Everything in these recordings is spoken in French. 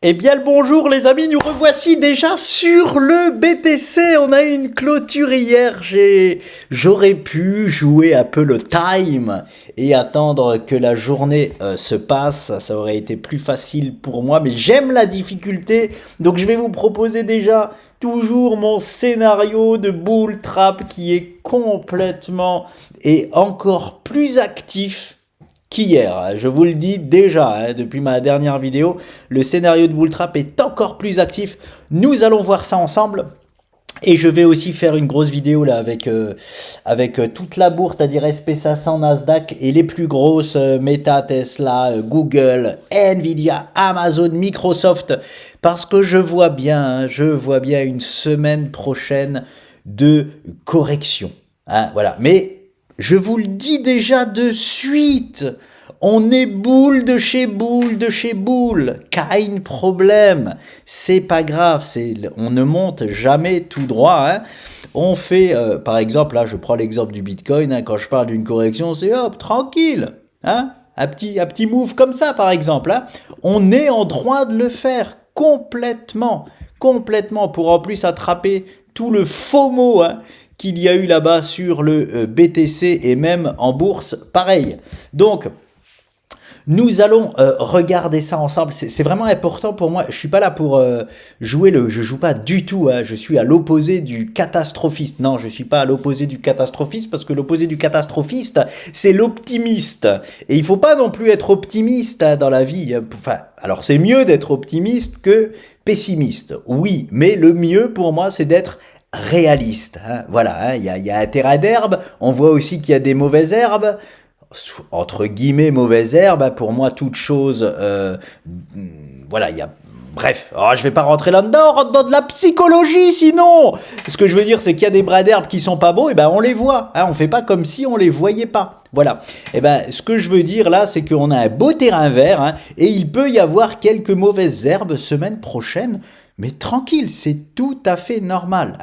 Eh bien le bonjour les amis, nous revoici déjà sur le BTC. On a eu une clôture hier. J'aurais pu jouer un peu le time et attendre que la journée se passe. Ça aurait été plus facile pour moi, mais j'aime la difficulté. Donc je vais vous proposer déjà toujours mon scénario de bull trap qui est complètement et encore plus actif qu'hier. Je vous le dis déjà, depuis ma dernière vidéo, le scénario de bull trap est encore plus actif. Nous allons voir ça ensemble. Et je vais aussi faire une grosse vidéo là avec toute la bourse, c'est-à-dire SP500, Nasdaq et les plus grosses Meta, Tesla, Google, Nvidia, Amazon, Microsoft, parce que je vois bien une semaine prochaine de correction. Voilà. Mais je vous le dis déjà de suite, on est boule de chez boule de chez boule, kein problème, c'est pas grave, on ne monte jamais tout droit. On fait, par exemple, là je prends l'exemple du Bitcoin, quand je parle d'une correction, c'est hop, tranquille, un petit move comme ça par exemple. On est en droit de le faire complètement, pour en plus attraper tout le FOMO qu'il y a eu là-bas sur le BTC et même en bourse, pareil. Donc, nous allons regarder ça ensemble. C'est vraiment important pour moi. Je suis pas là pour jouer je joue pas du tout. Je suis à l'opposé du catastrophiste. Non, je suis pas à l'opposé du catastrophiste parce que l'opposé du catastrophiste, c'est l'optimiste. Et il faut pas non plus être optimiste dans la vie. Enfin, alors c'est mieux d'être optimiste que pessimiste. Oui, mais le mieux pour moi, c'est d'être réaliste. Voilà, il y a un terrain d'herbe. On voit aussi qu'il y a des mauvaises herbes. Entre guillemets mauvaise herbe, pour moi toute chose voilà, il y a bref, je vais pas rentrer là-dedans, on rentre dans de la psychologie sinon. Ce que je veux dire, c'est qu'il y a des bras d'herbe qui sont pas beaux, et on les voit, on fait pas comme si on les voyait pas. Voilà. Ce que je veux dire là, c'est qu'on a un beau terrain vert, et il peut y avoir quelques mauvaises herbes semaine prochaine, mais tranquille, c'est tout à fait normal.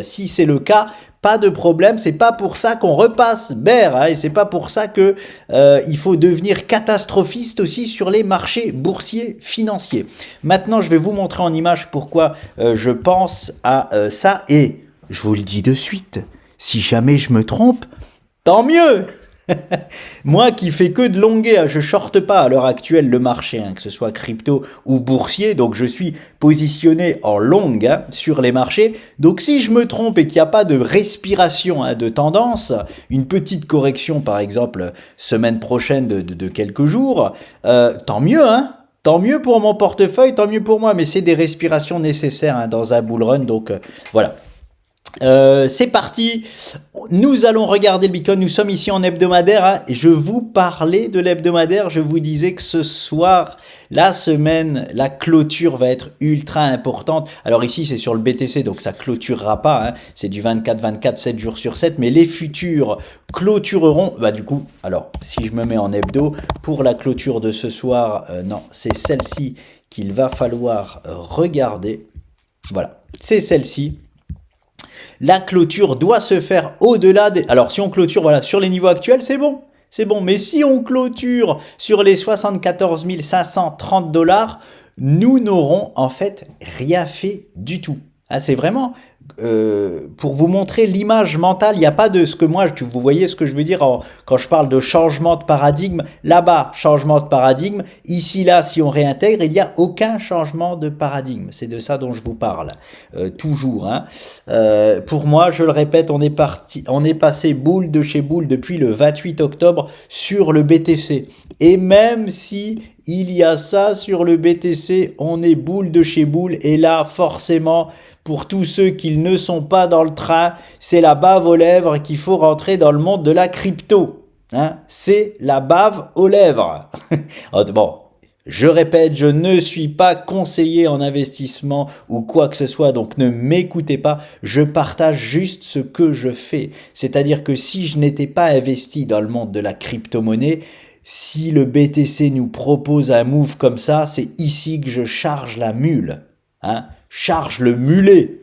Si c'est le cas, pas de problème, c'est pas pour ça qu'on repasse vert, et c'est pas pour ça que il faut devenir catastrophiste aussi sur les marchés boursiers financiers. Maintenant, je vais vous montrer en image pourquoi je pense à ça, et je vous le dis de suite, si jamais je me trompe, tant mieux. Moi qui fais que de longuer, je shorte pas à l'heure actuelle le marché, que ce soit crypto ou boursier, donc je suis positionné en longue sur les marchés. Donc si je me trompe et qu'il n'y a pas de respiration de tendance, une petite correction par exemple semaine prochaine de quelques jours, tant mieux, Tant mieux pour mon portefeuille, tant mieux pour moi, mais c'est des respirations nécessaires dans un bull run, donc voilà. C'est parti, nous allons regarder le Bitcoin, nous sommes ici en hebdomadaire, et je vous parlais de l'hebdomadaire, je vous disais que ce soir, la semaine, la clôture va être ultra importante. Alors ici c'est sur le BTC, donc ça clôturera pas, c'est du 24-24, 7 jours sur 7, mais les futurs clôtureront, du coup, alors si je me mets en hebdo, pour la clôture de ce soir, non, c'est celle-ci qu'il va falloir regarder, voilà, c'est celle-ci. La clôture doit se faire au-delà des... Alors si on clôture sur les niveaux actuels, c'est bon. C'est bon. Mais si on clôture sur les 74 530 $, nous n'aurons en fait rien fait du tout. C'est vraiment... pour vous montrer l'image mentale, il n'y a pas de ce que moi, vous voyez ce que je veux dire quand je parle de changement de paradigme, là-bas, changement de paradigme, ici, là, si on réintègre, il n'y a aucun changement de paradigme, c'est de ça dont je vous parle, toujours. Pour moi, je le répète, on est passé boule de chez boule depuis le 28 octobre sur le BTC, et même si il y a ça sur le BTC, on est boule de chez boule, et là, forcément, pour tous ceux qui ne sont pas dans le train, c'est la bave aux lèvres qu'il faut rentrer dans le monde de la crypto. C'est la bave aux lèvres. Bon, je répète, je ne suis pas conseiller en investissement ou quoi que ce soit, donc ne m'écoutez pas. Je partage juste ce que je fais. C'est-à-dire que si je n'étais pas investi dans le monde de la crypto-monnaie, si le BTC nous propose un move comme ça, c'est ici que je charge la mule. Charge le mulet.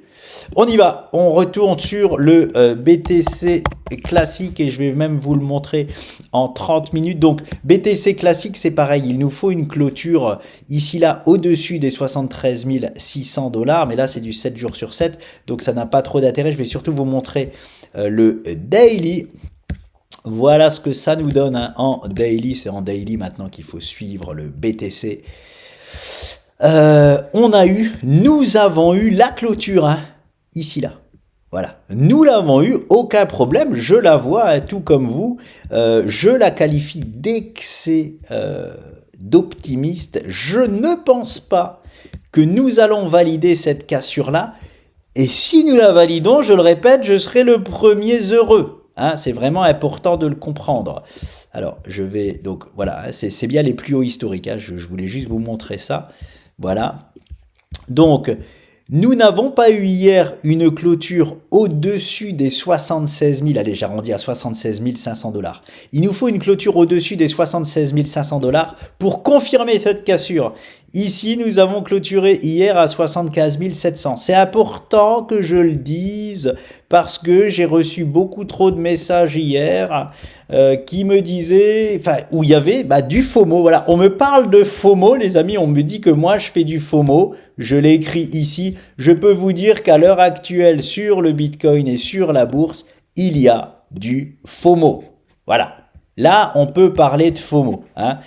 On y va, on retourne sur le BTC classique et je vais même vous le montrer en 30 minutes. Donc BTC classique, c'est pareil, il nous faut une clôture ici là au-dessus des 73 600 $, mais là c'est du 7 jours sur 7, donc ça n'a pas trop d'intérêt. Je vais surtout vous montrer le daily. Voilà ce que ça nous donne hein, en daily. C'est en daily maintenant qu'il faut suivre le BTC. Nous avons eu la clôture hein, ici là. Voilà, nous l'avons eu, aucun problème, je la vois, hein, tout comme vous, je la qualifie d'excès d'optimiste. Je ne pense pas que nous allons valider cette cassure-là, et si nous la validons, je le répète, je serai le premier heureux. Hein, c'est vraiment important de le comprendre. Alors, je vais, donc voilà, c'est bien les plus hauts historiques, hein, je voulais juste vous montrer ça, voilà. Donc, nous n'avons pas eu hier une clôture au-dessus des 76 000, allez j'arrondis à 76 500 $. Il nous faut une clôture au-dessus des 76 500 $ pour confirmer cette cassure. Ici, nous avons clôturé hier à 75 700. C'est important que je le dise parce que j'ai reçu beaucoup trop de messages hier qui me disaient, enfin, où il y avait du FOMO. Voilà, on me parle de FOMO, les amis. On me dit que moi, je fais du FOMO. Je l'ai écrit ici. Je peux vous dire qu'à l'heure actuelle, sur le Bitcoin et sur la bourse, il y a du FOMO. Voilà. Là, on peut parler de FOMO. Hein.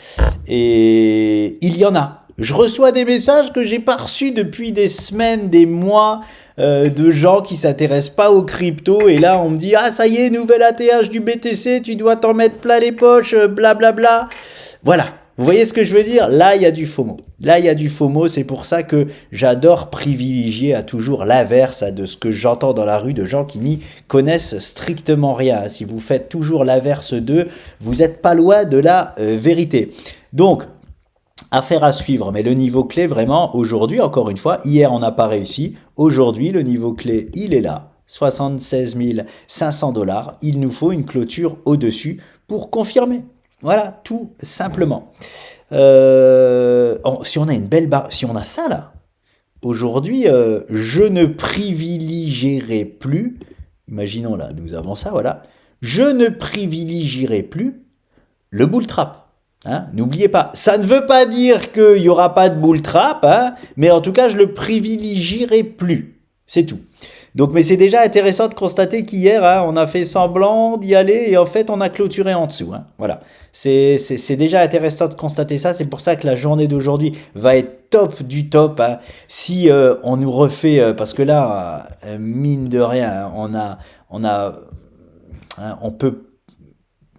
Et il y en a. Je reçois des messages que j'ai pas reçus depuis des semaines, des mois, de gens qui s'intéressent pas aux cryptos. Et là, on me dit, ah ça y est, nouvel ATH du BTC, tu dois t'en mettre plein les poches, blablabla. Voilà. Vous voyez ce que je veux dire? Là, il y a du FOMO. Là, il y a du FOMO. C'est pour ça que j'adore privilégier à toujours l'inverse de ce que j'entends dans la rue de gens qui n'y connaissent strictement rien. Si vous faites toujours l'inverse d'eux, vous n'êtes pas loin de la vérité. Donc, affaire à suivre, mais le niveau clé vraiment aujourd'hui, encore une fois, hier on n'a pas réussi, aujourd'hui le niveau clé il est là, 76 500 $, il nous faut une clôture au-dessus pour confirmer, voilà, tout simplement. Si on a une belle barre, si on a ça là, aujourd'hui je ne privilégierai plus, imaginons là, nous avons ça, voilà, je ne privilégierai plus le bull trap. Hein, n'oubliez pas, ça ne veut pas dire qu'il n'y aura pas de bull trap, hein, mais en tout cas, je le privilégierai plus. C'est tout. Donc, mais c'est déjà intéressant de constater qu'hier, hein, on a fait semblant d'y aller et en fait, on a clôturé en dessous. Hein, voilà. C'est déjà intéressant de constater ça. C'est pour ça que la journée d'aujourd'hui va être top du top. Hein, si on nous refait, parce que là, mine de rien, hein,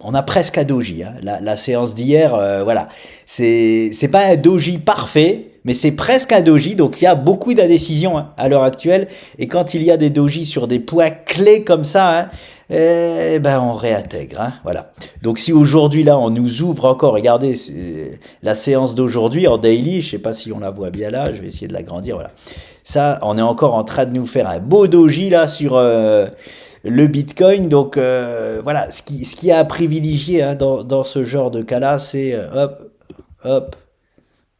on a presque un doji, hein. La séance d'hier, voilà, c'est pas un doji parfait, mais c'est presque un doji, donc il y a beaucoup d'indécisions hein, à l'heure actuelle, et quand il y a des dojis sur des points clés comme ça, hein, on réintègre, hein, voilà. Donc si aujourd'hui là on nous ouvre encore, regardez la séance d'aujourd'hui en daily, je sais pas si on la voit bien là, je vais essayer de l'agrandir, voilà. Ça, on est encore en train de nous faire un beau doji là sur le Bitcoin, donc voilà, ce qui a à privilégier hein, dans ce genre de cas-là, c'est hop, hop,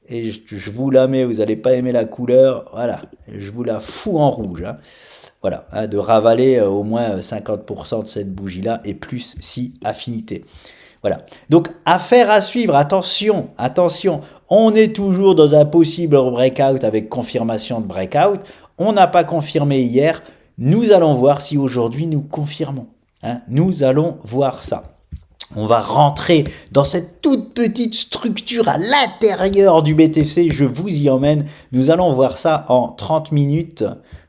et je vous la mets, vous n'allez pas aimer la couleur, voilà, je vous la fous en rouge, hein, voilà, hein, de ravaler au moins 50% de cette bougie-là, et plus si affinité. Voilà, donc affaire à suivre, attention, attention, on est toujours dans un possible breakout avec confirmation de breakout, on n'a pas confirmé hier. Nous allons voir si aujourd'hui nous confirmons. Hein, nous allons voir ça. On va rentrer dans cette toute petite structure à l'intérieur du BTC. Je vous y emmène. Nous allons voir ça en 30 minutes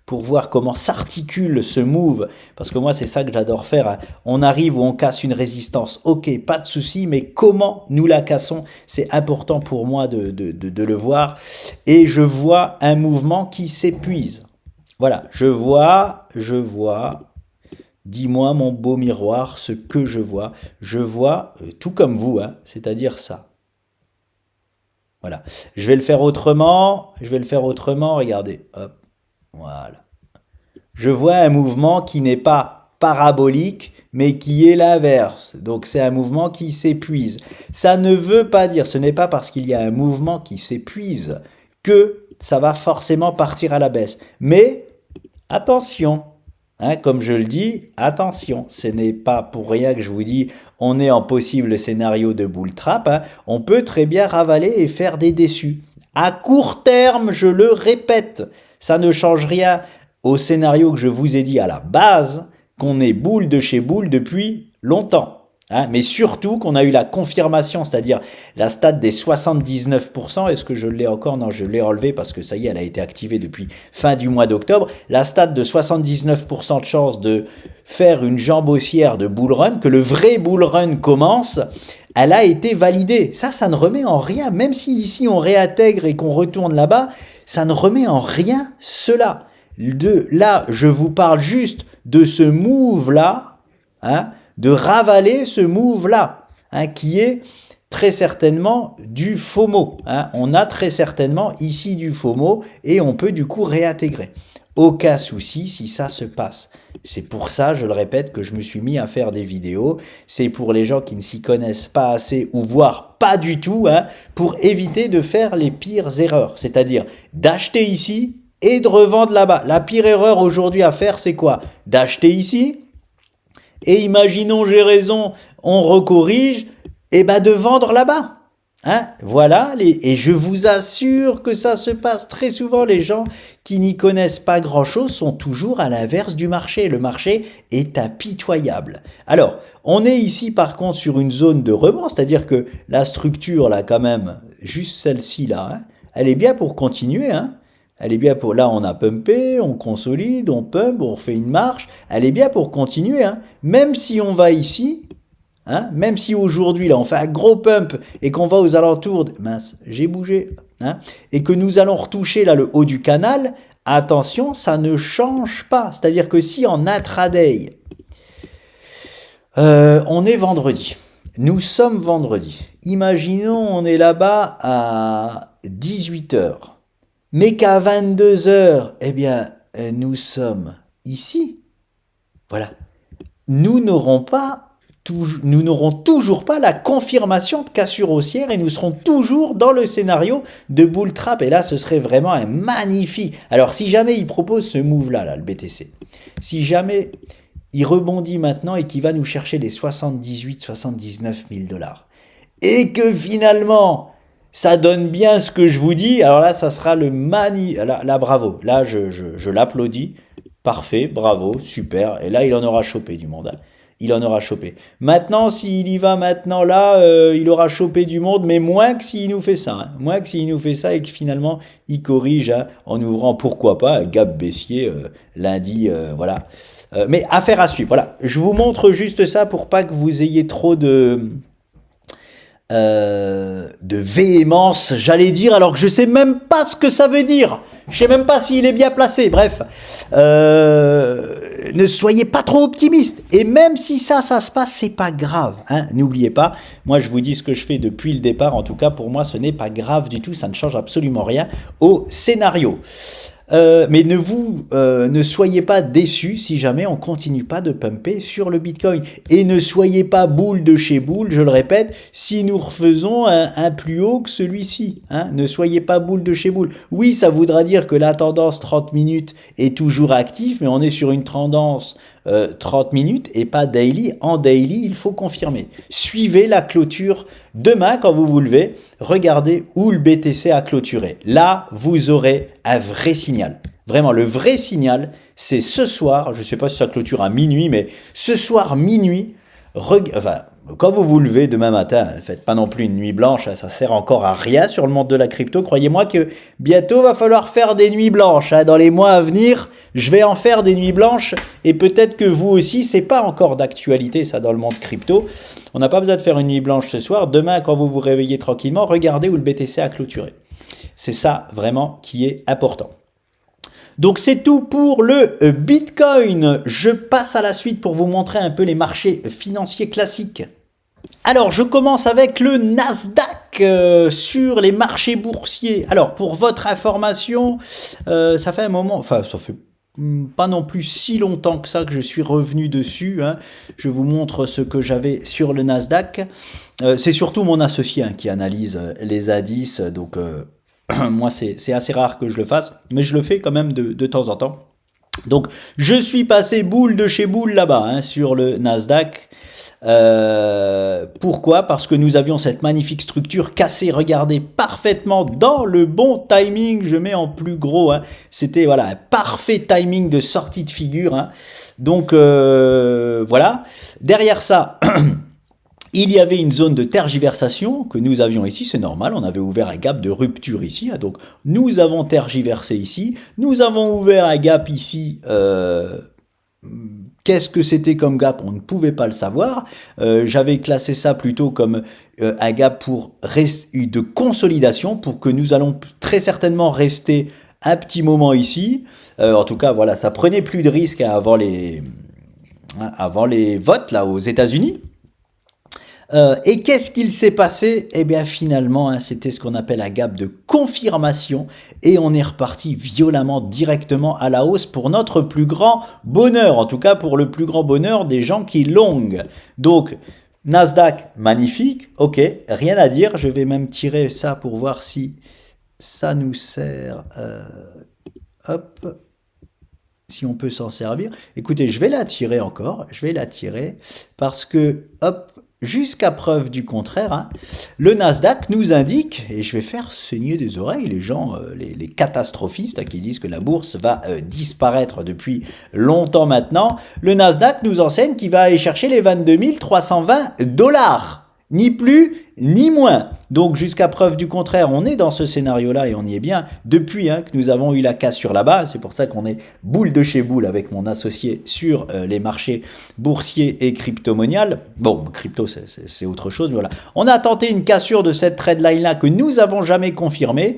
pour voir comment s'articule ce move. Parce que moi, c'est ça que j'adore faire. Hein. On arrive où on casse une résistance. Ok, pas de souci, mais comment nous la cassons? C'est important pour moi de le voir. Et je vois un mouvement qui s'épuise. Voilà, je vois, dis-moi mon beau miroir, ce que je vois tout comme vous, hein, c'est-à-dire ça. Voilà, je vais le faire autrement, regardez, hop, voilà. Je vois un mouvement qui n'est pas parabolique, mais qui est l'inverse, donc c'est un mouvement qui s'épuise. Ça ne veut pas dire, ce n'est pas parce qu'il y a un mouvement qui s'épuise que ça va forcément partir à la baisse. Mais attention, Hein, comme je le dis, attention, ce n'est pas pour rien que je vous dis on est en possible scénario de bull trap, hein. On peut très bien ravaler et faire des déçus. À court terme, je le répète, ça ne change rien au scénario que je vous ai dit à la base, qu'on est boule de chez boule depuis longtemps. Hein, mais surtout qu'on a eu la confirmation, c'est-à-dire la stat des 79%. Est-ce que je l'ai encore? Non, je l'ai enlevé parce que ça y est, elle a été activée depuis fin du mois d'octobre. La stat de 79% de chance de faire une jambe haussière de bull run, que le vrai bull run commence, elle a été validée. Ça ne remet en rien, même si ici on réintègre et qu'on retourne là-bas, ça ne remet en rien cela. Là, je vous parle juste de ce move-là, hein, de ravaler ce move-là, hein, qui est très certainement du FOMO. Hein. On a très certainement ici du FOMO et on peut du coup réintégrer. Aucun souci si ça se passe. C'est pour ça, je le répète, que je me suis mis à faire des vidéos. C'est pour les gens qui ne s'y connaissent pas assez ou voire pas du tout, hein, pour éviter de faire les pires erreurs. C'est-à-dire d'acheter ici et de revendre là-bas. La pire erreur aujourd'hui à faire, c'est quoi? D'acheter ici, et imaginons j'ai raison, on recorrige, et ben de vendre là-bas. Hein, voilà, et je vous assure que ça se passe très souvent. Les gens qui n'y connaissent pas grand-chose sont toujours à l'inverse du marché. Le marché est impitoyable. Alors, on est ici par contre sur une zone de rebond, c'est-à-dire que la structure là quand même, juste celle-ci là, hein, elle est bien pour continuer, hein. Elle est bien pour... Là, on a pumpé, on consolide, on pump, on refait une marche. Elle est bien pour continuer, hein. Même si on va ici, hein, même si aujourd'hui, là, on fait un gros pump et qu'on va aux alentours... Mince, j'ai bougé. Hein, et que nous allons retoucher, là, le haut du canal, attention, ça ne change pas. C'est-à-dire que si en intraday, on est vendredi. Nous sommes vendredi. Imaginons, on est là-bas à 18h. Mais qu'à 22h, eh bien, nous sommes ici. Voilà. Nous n'aurons toujours pas la confirmation de cassure haussière et nous serons toujours dans le scénario de bull trap. Et là, ce serait vraiment un magnifique. Alors, si jamais il propose ce move-là, là, le BTC, si jamais il rebondit maintenant et qu'il va nous chercher les 79 000 dollars, et que finalement... ça donne bien ce que je vous dis, alors là, ça sera le là, bravo. Là, je l'applaudis. Parfait, bravo, super. Et là, il en aura chopé du monde. Hein. Il en aura chopé. Maintenant, s'il y va maintenant là, il aura chopé du monde, mais moins que s'il nous fait ça. Hein. Moins que s'il nous fait ça et que finalement, il corrige hein, en ouvrant, pourquoi pas, un gap baissier lundi, voilà. Mais affaire à suivre. Voilà, je vous montre juste ça pour pas que vous ayez trop de véhémence, j'allais dire, alors que je sais même pas ce que ça veut dire. Je sais même pas s'il est bien placé. Bref, ne soyez pas trop optimiste. Et même si ça se passe, c'est pas grave. Hein. N'oubliez pas, moi je vous dis ce que je fais depuis le départ. En tout cas, pour moi, ce n'est pas grave du tout. Ça ne change absolument rien au scénario. Mais ne soyez pas déçus si jamais on continue pas de pumper sur le Bitcoin. Et ne soyez pas boule de chez boule, je le répète, si nous refaisons un plus haut que celui-ci. Hein. Ne soyez pas boule de chez boule. Oui, ça voudra dire que la tendance 30 minutes est toujours active, mais on est sur une tendance 30 minutes et pas daily. En daily, il faut confirmer. Suivez la clôture demain quand vous vous levez. Regardez où le BTC a clôturé. Là, vous aurez un vrai signal. Vraiment, le vrai signal, c'est ce soir. Je ne sais pas si ça clôture à minuit, mais ce soir minuit, quand vous vous levez demain matin, ne faites pas non plus une nuit blanche, ça sert encore à rien sur le monde de la crypto. Croyez-moi que bientôt va falloir faire des nuits blanches. Dans les mois à venir, je vais en faire des nuits blanches et peut-être que vous aussi, c'est pas encore d'actualité ça dans le monde crypto. On n'a pas besoin de faire une nuit blanche ce soir. Demain, quand vous vous réveillez tranquillement, regardez où le BTC a clôturé. C'est ça vraiment qui est important. Donc c'est tout pour le Bitcoin. Je passe à la suite pour vous montrer un peu les marchés financiers classiques. Alors je commence avec le Nasdaq sur les marchés boursiers. Alors pour votre information, ça fait un moment, enfin ça fait pas non plus si longtemps que ça que je suis revenu dessus. Hein. Je vous montre ce que j'avais sur le Nasdaq. C'est surtout mon associé hein, qui analyse les indices, donc... moi, c'est assez rare que je le fasse, mais je le fais quand même de temps en temps. Donc, je suis passé boule de chez boule là-bas, hein, sur le Nasdaq. Pourquoi? Parce que nous avions cette magnifique structure cassée, regardez, parfaitement dans le bon timing. Je mets en plus gros, hein. C'était voilà un parfait timing de sortie de figure, hein. Donc voilà. Derrière ça, il y avait une zone de tergiversation que nous avions ici, c'est normal, on avait ouvert un gap de rupture ici, hein, donc nous avons tergiversé ici, nous avons ouvert un gap ici, qu'est-ce que c'était comme gap? On ne pouvait pas le savoir, j'avais classé ça plutôt comme un gap de consolidation, pour que nous allons très certainement rester un petit moment ici, en tout cas voilà, ça prenait plus de risques avant les votes là aux États-Unis. Et qu'est-ce qu'il s'est passé? Eh bien finalement, hein, c'était ce qu'on appelle un gap de confirmation et on est reparti violemment directement à la hausse pour notre plus grand bonheur, en tout cas pour le plus grand bonheur des gens qui long. Donc Nasdaq, magnifique, ok, rien à dire, je vais même tirer ça pour voir si ça nous sert, hop, si on peut s'en servir. Écoutez, je vais la tirer encore, je vais la tirer, parce que, hop, jusqu'à preuve du contraire, hein, le Nasdaq nous indique, et je vais faire saigner des oreilles les gens, les catastrophistes, hein, qui disent que la bourse va disparaître depuis longtemps maintenant, le Nasdaq nous enseigne qu'il va aller chercher les 22 320 $. Ni plus, ni moins. Donc jusqu'à preuve du contraire, on est dans ce scénario-là et on y est bien depuis, hein, que nous avons eu la cassure là-bas. C'est pour ça qu'on est boule de chez boule avec mon associé sur les marchés boursiers et crypto-monial. Bon, crypto c'est autre chose, mais voilà. On a tenté une cassure de cette trendline-là que nous avons jamais confirmée.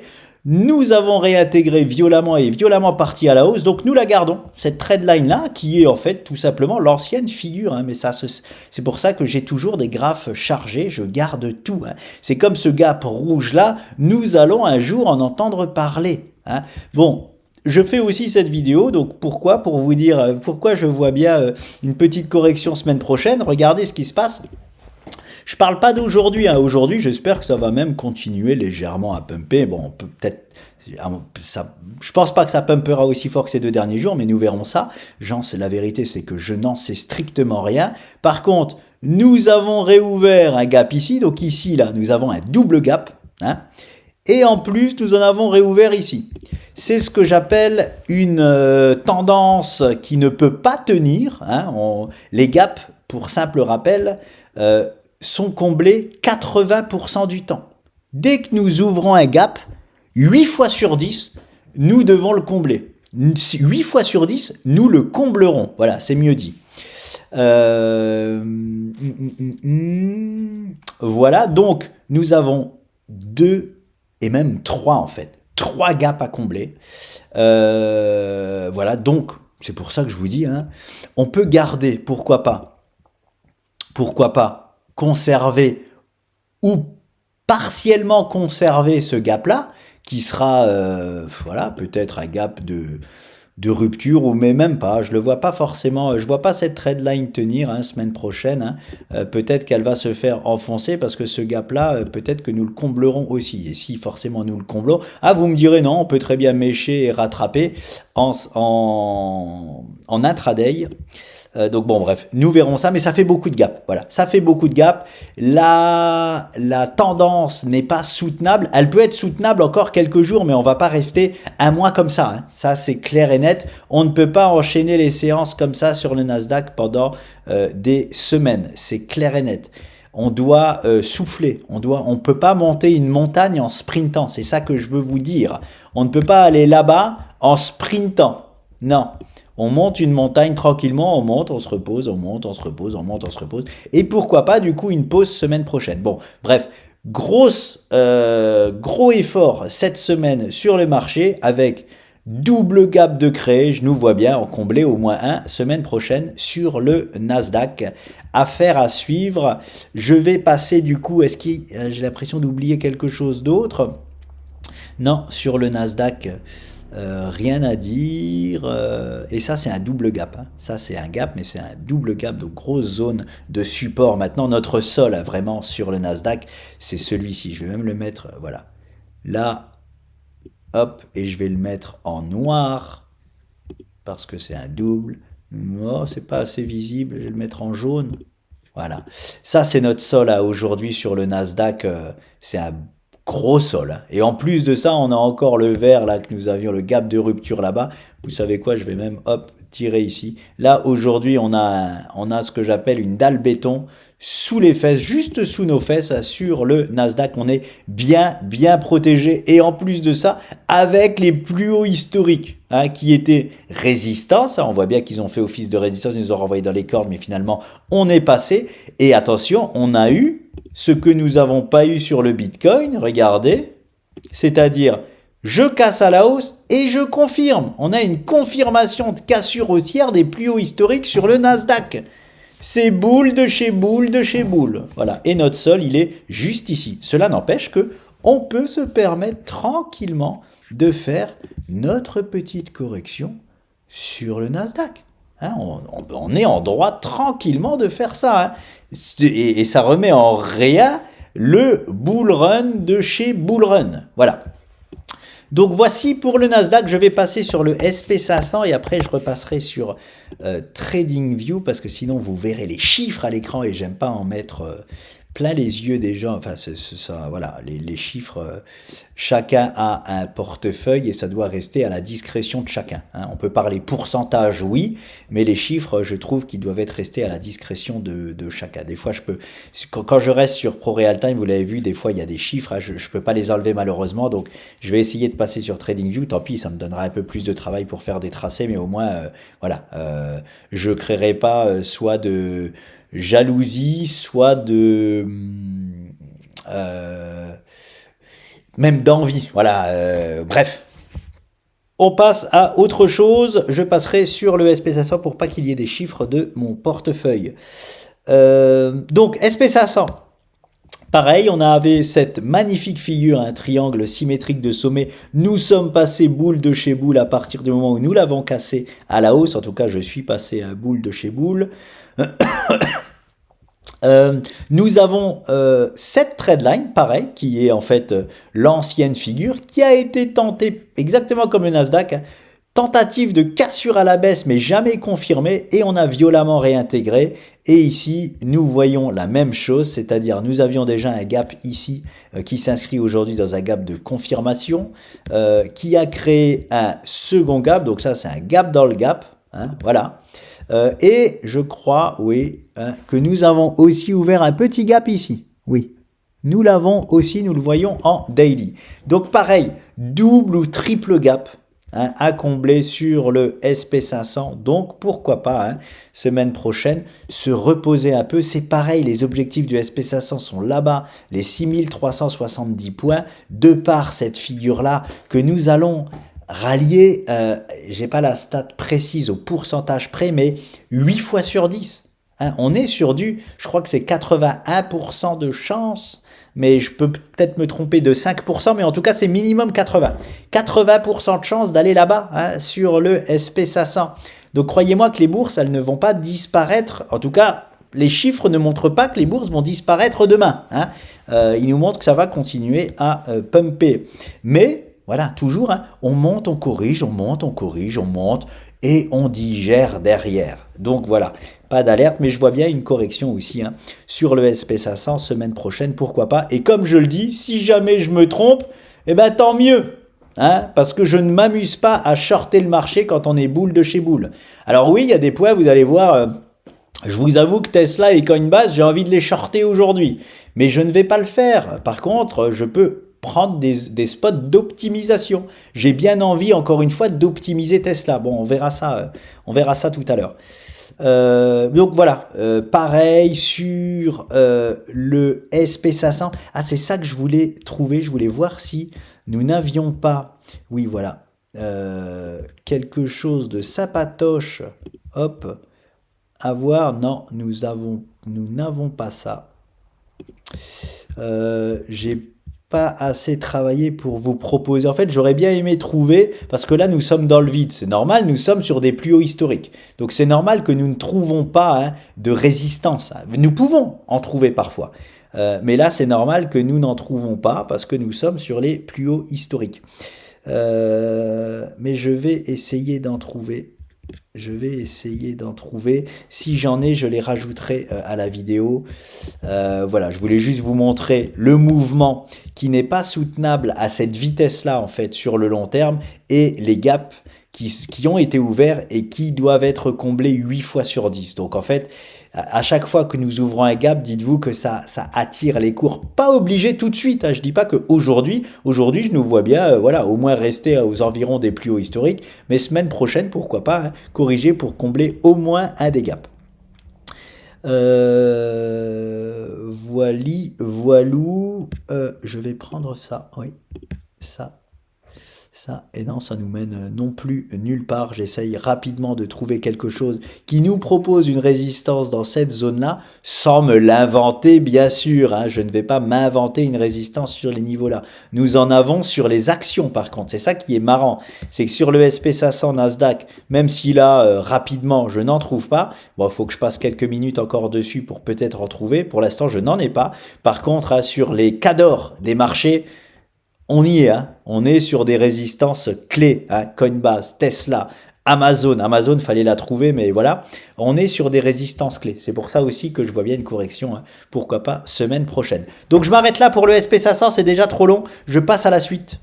Nous avons réintégré violemment et violemment parti à la hausse, donc nous la gardons, cette trendline-là, qui est en fait tout simplement l'ancienne figure, hein, mais ça, c'est pour ça que j'ai toujours des graphes chargés, je garde tout, hein. C'est comme ce gap rouge-là, nous allons un jour en entendre parler, hein. Bon, je fais aussi cette vidéo, donc pourquoi? Pour vous dire pourquoi je vois bien une petite correction semaine prochaine, regardez ce qui se passe. Je parle pas d'aujourd'hui, hein. Aujourd'hui, j'espère que ça va même continuer légèrement à pumper. Bon, on peut peut-être, je pense pas que ça pumpera aussi fort que ces 2 derniers jours, mais nous verrons ça. La vérité, c'est que je n'en sais strictement rien. Par contre, nous avons réouvert un gap ici. Donc ici, là, nous avons un double gap, hein. Et en plus, nous en avons réouvert ici. C'est ce que j'appelle une tendance qui ne peut pas tenir, hein. Les gaps, pour simple rappel, sont comblés 80% du temps. Dès que nous ouvrons un gap, 8 fois sur 10, nous devons le combler. 8 fois sur 10, nous le comblerons. Voilà, c'est mieux dit. Voilà, donc nous avons 2 et même 3 en fait. 3 gaps à combler. Voilà, donc c'est pour ça que je vous dis, hein, on peut garder, pourquoi pas, conserver ou partiellement conserver ce gap-là, qui sera voilà, peut-être un gap de rupture, ou mais même pas, je le vois pas forcément, je vois pas cette trendline tenir, hein, semaine prochaine, hein. Peut-être qu'elle va se faire enfoncer, parce que ce gap-là, peut-être que nous le comblerons aussi, et si forcément nous le comblons, ah vous me direz non, on peut très bien mécher et rattraper en intraday. Donc bon, bref, nous verrons ça, mais ça fait beaucoup de gap. Voilà, ça fait beaucoup de gap. La tendance n'est pas soutenable. Elle peut être soutenable encore quelques jours, mais on va pas rester un mois comme ça, hein. Ça, c'est clair et net. On ne peut pas enchaîner les séances comme ça sur le Nasdaq pendant des semaines. C'est clair et net. On doit souffler. On peut pas monter une montagne en sprintant. C'est ça que je veux vous dire. On ne peut pas aller là-bas en sprintant. Non. On monte une montagne tranquillement, on monte, on se repose, on monte, on se repose, on monte, on se repose. Et pourquoi pas, du coup, une pause semaine prochaine. Bon, bref, gros effort cette semaine sur le marché avec double gap de créé. Je nous vois bien en combler au moins un semaine prochaine sur le Nasdaq. Affaire à suivre. Je vais passer du coup, est-ce que j'ai l'impression d'oublier quelque chose d'autre? Non, sur le Nasdaq. Rien à dire, et ça c'est un double gap, hein. Ça c'est un gap, mais c'est un double gap, donc grosse zone de support. Maintenant notre sol vraiment sur le Nasdaq, c'est celui-ci. Je vais même le mettre, voilà, là, hop, et je vais le mettre en noir, parce que c'est un double. Oh, c'est pas assez visible, je vais le mettre en jaune. Voilà. Ça, c'est notre sol aujourd'hui sur le Nasdaq. C'est un gros sol, hein. Et en plus de ça, on a encore le vert là que nous avions, le gap de rupture là-bas. Vous savez quoi, je vais même hop tirer ici. Là, aujourd'hui, on a ce que j'appelle une dalle béton sous les fesses, juste sous nos fesses, hein, sur le Nasdaq. On est bien protégé. Et en plus de ça, avec les plus hauts historiques, hein, qui étaient résistants. Ça, on voit bien qu'ils ont fait office de résistance, ils nous ont renvoyé dans les cordes, mais finalement, on est passé. Et attention, on a eu ce que nous n'avons pas eu sur le Bitcoin, regardez, c'est-à-dire je casse à la hausse et je confirme. On a une confirmation de cassure haussière des plus hauts historiques sur le Nasdaq. C'est boule de chez boule de chez boule. Voilà. Et notre sol, il est juste ici. Cela n'empêche que on peut se permettre tranquillement de faire notre petite correction sur le Nasdaq. Hein, on est en droit tranquillement de faire ça. Hein. Et ça remet en réa le bull run de chez Bull Run. Voilà. Donc voici pour le Nasdaq, je vais passer sur le SP500 et après je repasserai sur TradingView parce que sinon vous verrez les chiffres à l'écran et j'aime pas en mettre plein les yeux des gens. Enfin, ça, voilà, les chiffres, chacun a un portefeuille et ça doit rester à la discrétion de chacun. Hein. On peut parler pourcentage, oui, mais les chiffres, je trouve qu'ils doivent être restés à la discrétion de chacun. Des fois, quand je reste sur ProRealTime, vous l'avez vu, des fois, il y a des chiffres, hein, je ne peux pas les enlever malheureusement, donc je vais essayer de passer sur TradingView. Tant pis, ça me donnera un peu plus de travail pour faire des tracés, mais au moins, voilà, je ne créerai pas soit de jalousie, soit de même d'envie. Voilà, bref. On passe à autre chose. Je passerai sur le SP500 pour pas qu'il y ait des chiffres de mon portefeuille. Donc SP500. Pareil, on avait cette magnifique figure, un triangle symétrique de sommet. Nous sommes passés boule de chez boule à partir du moment où nous l'avons cassé à la hausse. En tout cas, je suis passé à boule de chez boule. Nous avons cette trendline, pareil, qui est en fait l'ancienne figure, qui a été tentée exactement comme le Nasdaq, hein, tentative de cassure à la baisse, mais jamais confirmée, et on a violemment réintégré. Et ici, nous voyons la même chose, c'est-à-dire nous avions déjà un gap ici qui s'inscrit aujourd'hui dans un gap de confirmation, qui a créé un second gap, donc ça c'est un gap dans le gap, hein, voilà. Et je crois, oui, hein, que nous avons aussi ouvert un petit gap ici. Oui, nous l'avons aussi, nous le voyons en daily. Donc pareil, double ou triple gap, hein, à combler sur le SP500. Donc pourquoi pas, hein, semaine prochaine, se reposer un peu. C'est pareil, les objectifs du SP500 sont là-bas, les 6370 points, de par cette figure-là que nous allons rallier, j'ai pas la stat précise au pourcentage près, mais 8 fois sur 10. Hein, on est sur je crois que c'est 81% de chance, mais je peux peut-être me tromper de 5%, mais en tout cas c'est minimum 80. 80% de chance d'aller là-bas, hein, sur le SP500. Donc croyez-moi que les bourses, elles ne vont pas disparaître, en tout cas les chiffres ne montrent pas que les bourses vont disparaître demain. Hein. Ils nous montrent que ça va continuer à pumper. Mais voilà, toujours, hein, on monte, on corrige, on monte, on corrige, on monte, et on digère derrière. Donc voilà, pas d'alerte, mais je vois bien une correction aussi, hein, sur le SP500 semaine prochaine, pourquoi pas. Et comme je le dis, si jamais je me trompe, eh ben tant mieux, hein, parce que je ne m'amuse pas à shorter le marché quand on est boule de chez boule. Alors oui, il y a des points, vous allez voir, je vous avoue que Tesla et Coinbase, j'ai envie de les shorter aujourd'hui, mais je ne vais pas le faire. Par contre, je peux prendre des spots d'optimisation. J'ai bien envie, encore une fois, d'optimiser Tesla. Bon, on verra ça tout à l'heure. Donc voilà, pareil sur le SP500. Ah, c'est ça que je voulais trouver. Je voulais voir si nous n'avions pas, oui, voilà, quelque chose de sapatoche. Hop, à voir. Non, nous n'avons pas ça. J'ai pas assez travaillé pour vous proposer. En fait, j'aurais bien aimé trouver, parce que là, nous sommes dans le vide. C'est normal, nous sommes sur des plus hauts historiques. Donc, c'est normal que nous ne trouvons pas, hein, de résistance. Nous pouvons en trouver parfois. Mais là, c'est normal que nous n'en trouvons pas, parce que nous sommes sur les plus hauts historiques. Mais je vais essayer d'en trouver. Je vais essayer d'en trouver. Si j'en ai, je les rajouterai à la vidéo. Voilà, je voulais juste vous montrer le mouvement qui n'est pas soutenable à cette vitesse-là, en fait, sur le long terme, et les gaps qui ont été ouverts et qui doivent être comblés 8 fois sur 10. Donc, en fait, à chaque fois que nous ouvrons un gap, dites-vous que ça attire les cours. Pas obligé tout de suite. Hein. Je dis pas qu'aujourd'hui, je nous vois bien, voilà, au moins rester aux environs des plus hauts historiques. Mais semaine prochaine, pourquoi pas, hein, corriger pour combler au moins un des gaps. Voilou. Je vais prendre ça. Oui, ça. Et non, ça nous mène non plus nulle part. J'essaye rapidement de trouver quelque chose qui nous propose une résistance dans cette zone-là, sans me l'inventer, bien sûr. Hein. Je ne vais pas m'inventer une résistance sur les niveaux-là. Nous en avons sur les actions, par contre. C'est ça qui est marrant. C'est que sur le SP500 Nasdaq, même si là, rapidement, je n'en trouve pas, bon, il faut que je passe quelques minutes encore dessus pour peut-être en trouver. Pour l'instant, je n'en ai pas. Par contre, hein, sur les cadors des marchés, on y est, hein. On est sur des résistances clés, hein. Coinbase, Tesla, Amazon. Amazon, fallait la trouver, mais voilà. On est sur des résistances clés. C'est pour ça aussi que je vois bien une correction, hein. Pourquoi pas semaine prochaine. Donc je m'arrête là pour le SP500, c'est déjà trop long. Je passe à la suite.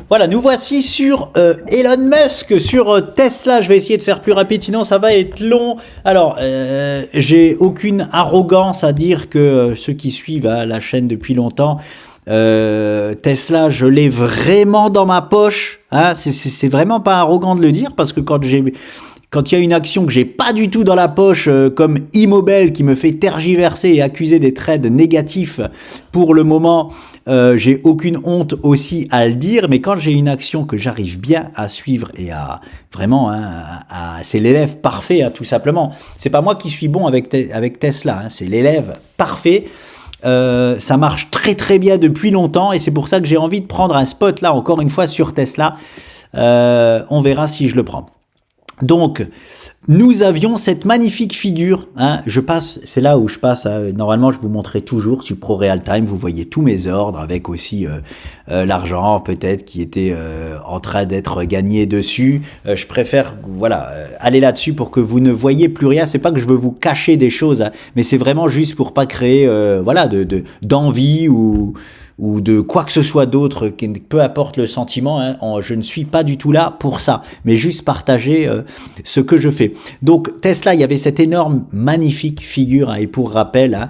Voilà, nous voici sur Elon Musk, sur Tesla. Je vais essayer de faire plus rapide, sinon ça va être long. Alors, j'ai aucune arrogance à dire que ceux qui suivent la chaîne depuis longtemps, Tesla, je l'ai vraiment dans ma poche. Hein, c'est vraiment pas arrogant de le dire, parce que quand il y a une action que j'ai pas du tout dans la poche, comme Immobel, qui me fait tergiverser et accuser des trades négatifs pour le moment, j'ai aucune honte aussi à le dire. Mais quand j'ai une action que j'arrive bien à suivre et à vraiment, hein, c'est l'élève parfait, hein, tout simplement. C'est pas moi qui suis bon avec Tesla, hein, c'est l'élève parfait. Ça marche très très bien depuis longtemps et c'est pour ça que j'ai envie de prendre un spot là encore une fois sur Tesla. On verra si je le prends. Donc, nous avions cette magnifique figure, hein, c'est là où je passe, normalement je vous montrais toujours sur Pro Real Time, vous voyez tous mes ordres avec aussi l'argent peut-être qui était en train d'être gagné dessus. Je préfère voilà aller là-dessus pour que vous ne voyez plus rien. C'est pas que je veux vous cacher des choses, hein, mais c'est vraiment juste pour pas créer voilà d'envie ou de quoi que ce soit d'autre, peu importe le sentiment, hein, je ne suis pas du tout là pour ça, mais juste partager ce que je fais. Donc Tesla, il y avait cette énorme, magnifique figure, hein, et pour rappel, hein,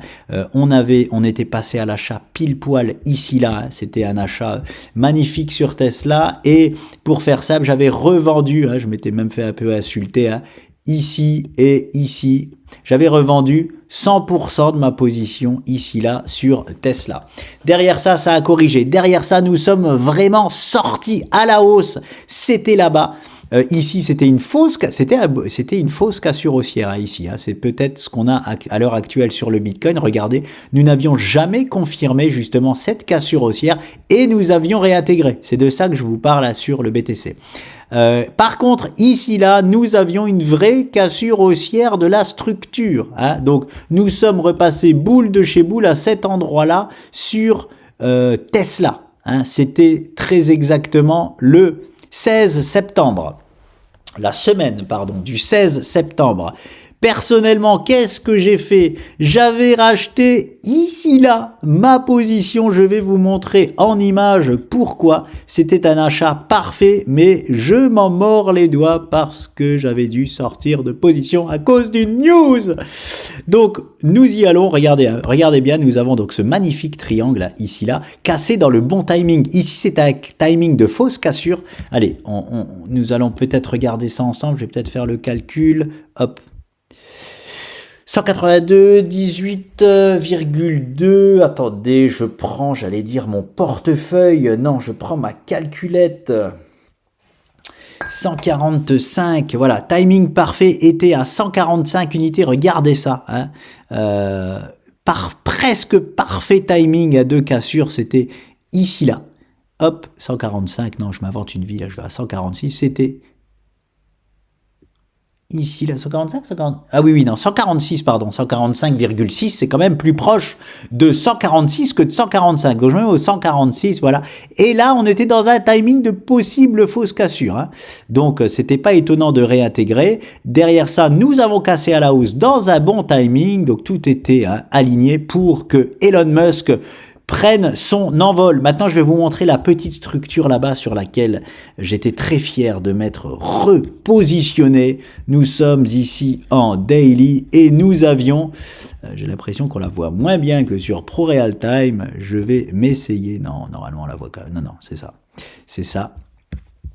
on était passé à l'achat pile poil ici là, hein, c'était un achat magnifique sur Tesla, et pour faire simple, j'avais revendu, hein, je m'étais même fait un peu insulter, hein, ici et ici, j'avais revendu 100% de ma position ici là sur Tesla. Derrière ça, ça a corrigé. Derrière ça, nous sommes vraiment sortis à la hausse. C'était là-bas. Ici, c'était une fausse cassure haussière, hein, ici. Hein. C'est peut-être ce qu'on a à l'heure actuelle sur le Bitcoin. Regardez, nous n'avions jamais confirmé justement cette cassure haussière et nous avions réintégré. C'est de ça que je vous parle là, sur le BTC. Par contre, ici là, nous avions une vraie cassure haussière de la structure. Hein. Donc, nous sommes repassés boule de chez boule à cet endroit-là sur Tesla. Hein. C'était très exactement le 16 septembre. La semaine, pardon, du 16 septembre. Personnellement, qu'est-ce que j'ai fait? J'avais racheté ici là ma position. Je vais vous montrer en image pourquoi. C'était un achat parfait, mais je m'en mords les doigts parce que j'avais dû sortir de position à cause d'une news. Donc, nous y allons. Regardez, regardez bien, nous avons donc ce magnifique triangle là, ici là, cassé dans le bon timing. Ici, c'est un timing de fausse cassure. Allez, nous allons peut-être regarder ça ensemble. Je vais peut-être faire le calcul. Hop. 182, 18,2, attendez, je prends, j'allais dire mon portefeuille, non, je prends ma calculette, 145, voilà, timing parfait, était à 145 unités, regardez ça, hein, presque parfait timing à deux cassures, c'était ici là, hop, 145, non, je m'invente une vie, là, je vais à 146, c'était ici, là, 145, 140... Ah oui, oui, non, 146, pardon, 145,6, c'est quand même plus proche de 146 que de 145. Donc, je me mets au 146, voilà. Et là, on était dans un timing de possible fausse cassure, hein. Donc, c'était pas étonnant de réintégrer. Derrière ça, nous avons cassé à la hausse dans un bon timing. Donc, tout était aligné pour que Elon Musk prenne son envol. Maintenant, je vais vous montrer la petite structure là-bas sur laquelle j'étais très fier de m'être repositionné. Nous sommes ici en daily et nous avions, j'ai l'impression qu'on la voit moins bien que sur ProRealTime. Je vais m'essayer. Non, normalement on la voit quand même. Non, non, c'est ça. C'est ça.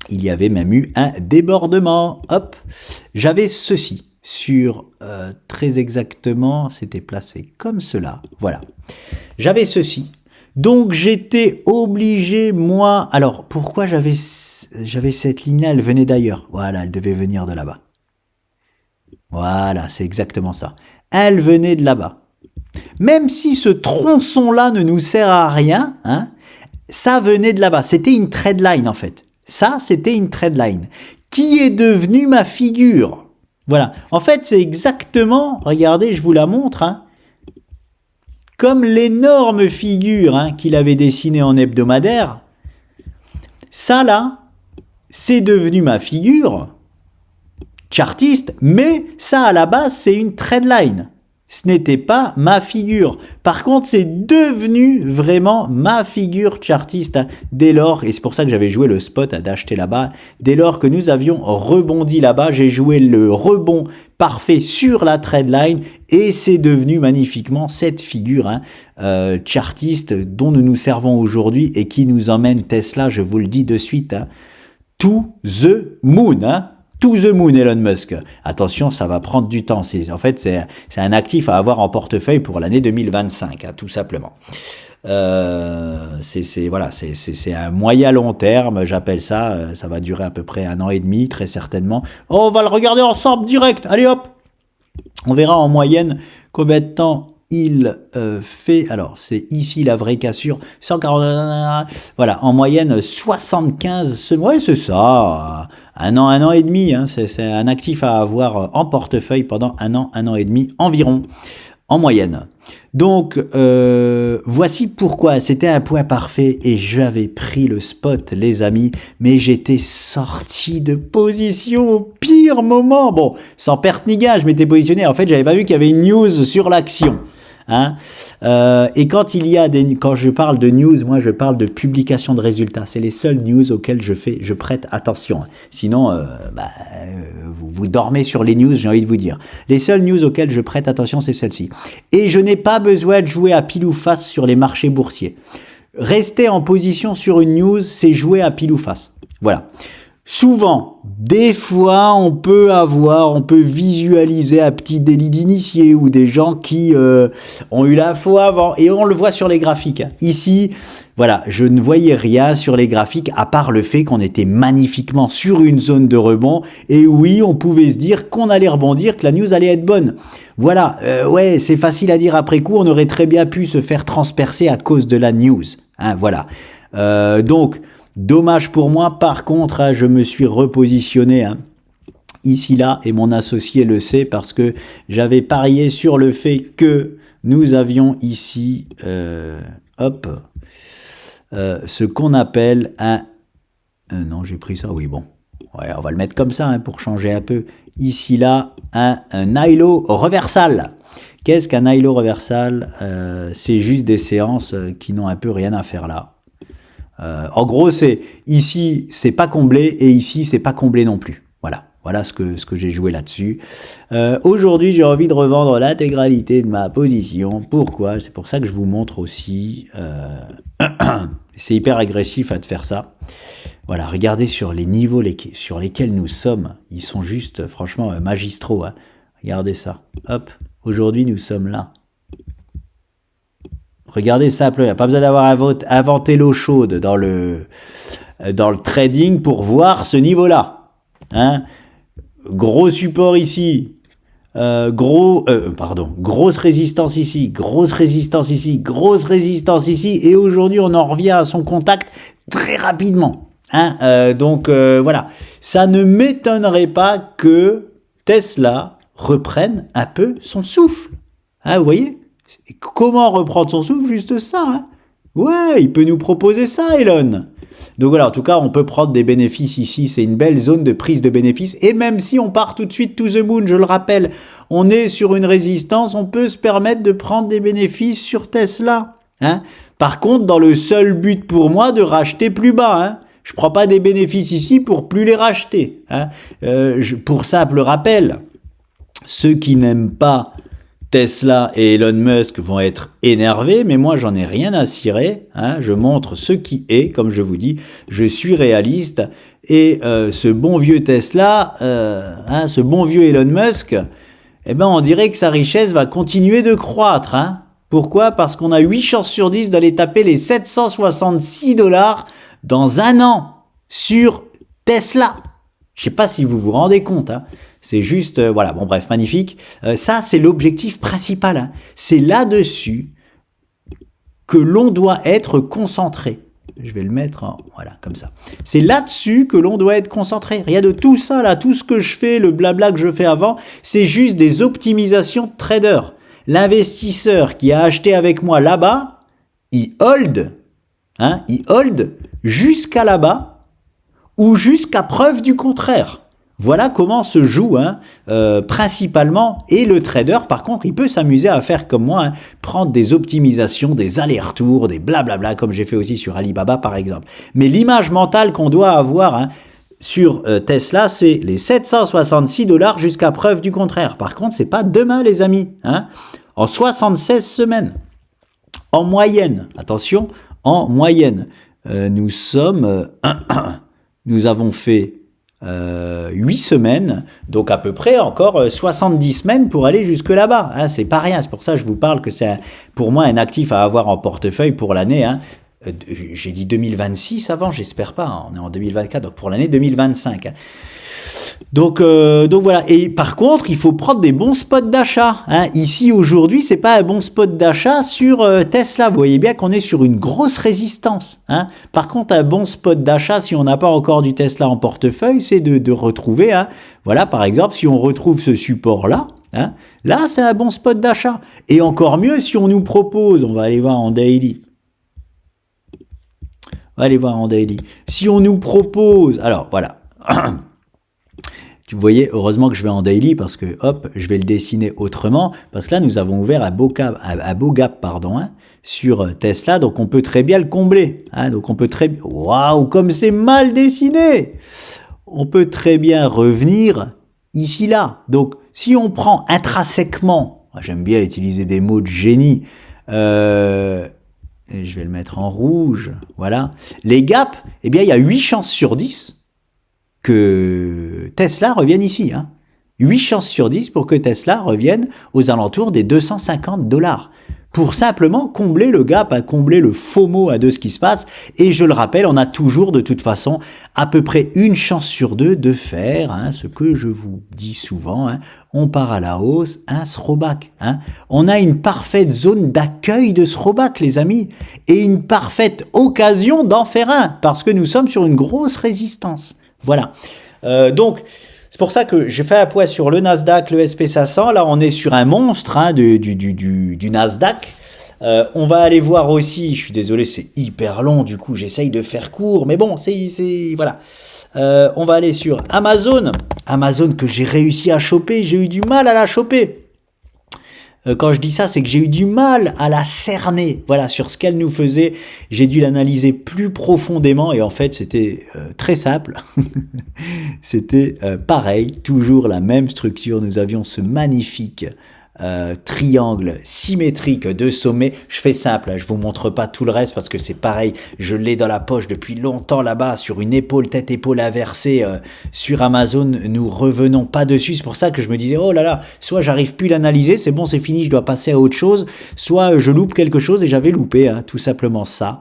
Il y avait même eu un débordement. Hop, j'avais ceci sur très exactement, c'était placé comme cela. Voilà. J'avais ceci. Donc j'étais obligé, moi... Alors, pourquoi j'avais cette ligne-là? Elle venait d'ailleurs. Voilà, elle devait venir de là-bas. Voilà, c'est exactement ça. Elle venait de là-bas. Même si ce tronçon-là ne nous sert à rien, hein, ça venait de là-bas. C'était une trendline, en fait. Ça, c'était une trendline. Qui est devenue ma figure? Voilà. En fait, c'est exactement... Regardez, je vous la montre, hein. Comme l'énorme figure qu'il avait dessinée en hebdomadaire, ça là, c'est devenu ma figure chartiste, mais ça à la base c'est une trendline. Ce n'était pas ma figure. Par contre, c'est devenu vraiment ma figure chartiste dès lors, et c'est pour ça que j'avais joué le spot d'acheter là-bas, dès lors que nous avions rebondi là-bas, j'ai joué le rebond parfait sur la trendline, et c'est devenu magnifiquement cette figure chartiste dont nous nous servons aujourd'hui et qui nous emmène Tesla, je vous le dis de suite, to the moon, To the moon, Elon Musk. Attention, ça va prendre du temps. En fait, c'est un actif à avoir en portefeuille pour l'année 2025, tout simplement. Voilà, c'est un moyen long terme, j'appelle ça. Ça va durer à peu près 1 an et demi, très certainement. Oh, on va le regarder ensemble direct. Allez hop, on verra en moyenne combien de temps il fait, alors c'est ici la vraie cassure, 140, voilà, en moyenne 75, ouais c'est ça, un an et demi, c'est un actif à avoir en portefeuille pendant un an et demi environ, en moyenne. Donc, voici pourquoi c'était un point parfait et j'avais pris le spot, les amis, mais j'étais sorti de position au pire moment. Bon, sans perte ni gain, je m'étais positionné. En fait, j'avais pas vu qu'il y avait une news sur l'action. Et quand je parle de news, moi je parle de publication de résultats. C'est les seules news auxquelles je prête attention. Sinon, vous dormez sur les news, j'ai envie de vous dire. Les seules news auxquelles je prête attention, c'est celle-ci. Et je n'ai pas besoin de jouer à pile ou face sur les marchés boursiers. Rester en position sur une news, c'est jouer à pile ou face. Voilà. Souvent, des fois, on peut visualiser un petit délit d'initié ou des gens qui ont eu l'info avant et on le voit sur les graphiques. Ici, voilà, je ne voyais rien sur les graphiques à part le fait qu'on était magnifiquement sur une zone de rebond et oui, on pouvait se dire qu'on allait rebondir, que la news allait être bonne. Voilà, ouais, c'est facile à dire après coup, on aurait très bien pu se faire transpercer à cause de la news. Voilà. Donc, dommage pour moi, par contre, je me suis repositionné ici, là, et mon associé le sait parce que j'avais parié sur le fait que nous avions ici, ce qu'on appelle un... non, j'ai pris ça, oui, bon. Ouais, on va le mettre comme ça pour changer un peu. Ici, là, un hilo reversal. Qu'est-ce qu'un hilo reversal? C'est juste des séances qui n'ont un peu rien à faire là. En gros, c'est ici, c'est pas comblé et ici, c'est pas comblé non plus. Voilà ce que j'ai joué là-dessus. Aujourd'hui, j'ai envie de revendre l'intégralité de ma position. Pourquoi? C'est pour ça que je vous montre aussi. C'est hyper agressif de faire ça. Voilà, regardez sur les niveaux sur lesquels nous sommes. Ils sont juste, franchement, magistraux. Regardez ça. Hop, aujourd'hui, nous sommes là. Regardez simple, il n'y a pas besoin d'avoir inventé l'eau chaude dans le trading pour voir ce niveau-là. Gros support ici, grosse résistance ici, grosse résistance ici, grosse résistance ici, et aujourd'hui on en revient à son contact très rapidement. Donc voilà, ça ne m'étonnerait pas que Tesla reprenne un peu son souffle. Hein, vous voyez? Comment reprendre son souffle? Juste ça. Hein. Ouais, il peut nous proposer ça, Elon. Donc voilà, en tout cas, on peut prendre des bénéfices ici. C'est une belle zone de prise de bénéfices. Et même si on part tout de suite to the moon, je le rappelle, on est sur une résistance, on peut se permettre de prendre des bénéfices sur Tesla. Hein. Par contre, dans le seul but pour moi de racheter plus bas. Hein. Je ne prends pas des bénéfices ici pour plus les racheter. Hein. Pour simple rappel, ceux qui n'aiment pas Tesla et Elon Musk vont être énervés, mais moi j'en ai rien à cirer, hein, je montre ce qui est, comme je vous dis, je suis réaliste, et ce bon vieux Tesla, ce bon vieux Elon Musk, eh ben on dirait que sa richesse va continuer de croître. Hein. Pourquoi? Parce qu'on a 8 chances sur 10 d'aller taper les 766 $ dans un an sur Tesla. Je sais pas si vous vous rendez compte, hein. C'est juste, voilà, bon bref, magnifique. Ça, c'est l'objectif principal. Hein. C'est là-dessus que l'on doit être concentré. Je vais le mettre, voilà, comme ça. C'est là-dessus que l'on doit être concentré. Rien de tout ça, là, tout ce que je fais, le blabla que je fais avant, c'est juste des optimisations de trader. L'investisseur qui a acheté avec moi là-bas, il hold jusqu'à là-bas ou jusqu'à preuve du contraire. Voilà comment se joue principalement. Et le trader, par contre, il peut s'amuser à faire comme moi, prendre des optimisations, des allers-retours, des blablabla, comme j'ai fait aussi sur Alibaba, par exemple. Mais l'image mentale qu'on doit avoir sur Tesla, c'est les 766 $ jusqu'à preuve du contraire. Par contre, c'est pas demain, les amis. En 76 semaines. En moyenne, attention, en moyenne. Nous avons fait 8 semaines, donc à peu près encore 70 semaines pour aller jusque là-bas. Hein, c'est pas rien, c'est pour ça que je vous parle que c'est pour moi un actif à avoir en portefeuille pour l'année. Hein. J'ai dit 2026 avant, j'espère pas, hein, on est en 2024, donc pour l'année 2025. Hein. Donc voilà. Et par contre, il faut prendre des bons spots d'achat. Hein. Ici aujourd'hui, c'est pas un bon spot d'achat sur Tesla. Vous voyez bien qu'on est sur une grosse résistance. Hein. Par contre, un bon spot d'achat, si on n'a pas encore du Tesla en portefeuille, c'est de retrouver. Hein. Voilà, par exemple, si on retrouve ce support-là. Hein, là, c'est un bon spot d'achat. Et encore mieux, si on nous propose, on va aller voir en daily. Si on nous propose, alors voilà. Vous voyez, heureusement que je vais en daily parce que, hop, je vais le dessiner autrement. Parce que là, nous avons ouvert un beau gap, sur Tesla. Donc, on peut très bien le combler. Hein, donc, on peut très bien... Waouh, comme c'est mal dessiné! On peut très bien revenir ici, là. Donc, si on prend intrinsèquement, j'aime bien utiliser des mots de génie, et je vais le mettre en rouge, voilà. Les gaps, eh bien, il y a 8 chances sur 10 que Tesla revienne ici. Hein. 8 chances sur 10 pour que Tesla revienne aux alentours des 250 $. Pour simplement combler le gap, combler le FOMO de ce qui se passe. Et je le rappelle, on a toujours de toute façon à peu près 1 chance sur 2 de faire ce que je vous dis souvent. On part à la hausse, un throwback. On a une parfaite zone d'accueil de throwback, les amis. Et une parfaite occasion d'en faire un. Parce que nous sommes sur une grosse résistance. Voilà. Donc, c'est pour ça que j'ai fait un point sur le Nasdaq, le SP500. Là, on est sur un monstre du Nasdaq. On va aller voir aussi, je suis désolé, c'est hyper long, du coup, j'essaye de faire court. Mais bon, voilà. On va aller sur Amazon. Amazon que j'ai réussi à choper. J'ai eu du mal à la choper. Quand je dis ça, c'est que j'ai eu du mal à la cerner. Voilà, sur ce qu'elle nous faisait, j'ai dû l'analyser plus profondément et en fait, c'était très simple. C'était pareil, toujours la même structure. Nous avions ce magnifique triangle symétrique de sommet. Je fais simple, je vous montre pas tout le reste parce que c'est pareil, je l'ai dans la poche depuis longtemps là-bas, sur une épaule, tête-épaule inversée sur Amazon, nous revenons pas dessus. C'est pour ça que je me disais, oh là là, soit j'arrive plus à l'analyser, c'est bon, c'est fini, je dois passer à autre chose, soit je loupe quelque chose et j'avais loupé, tout simplement ça.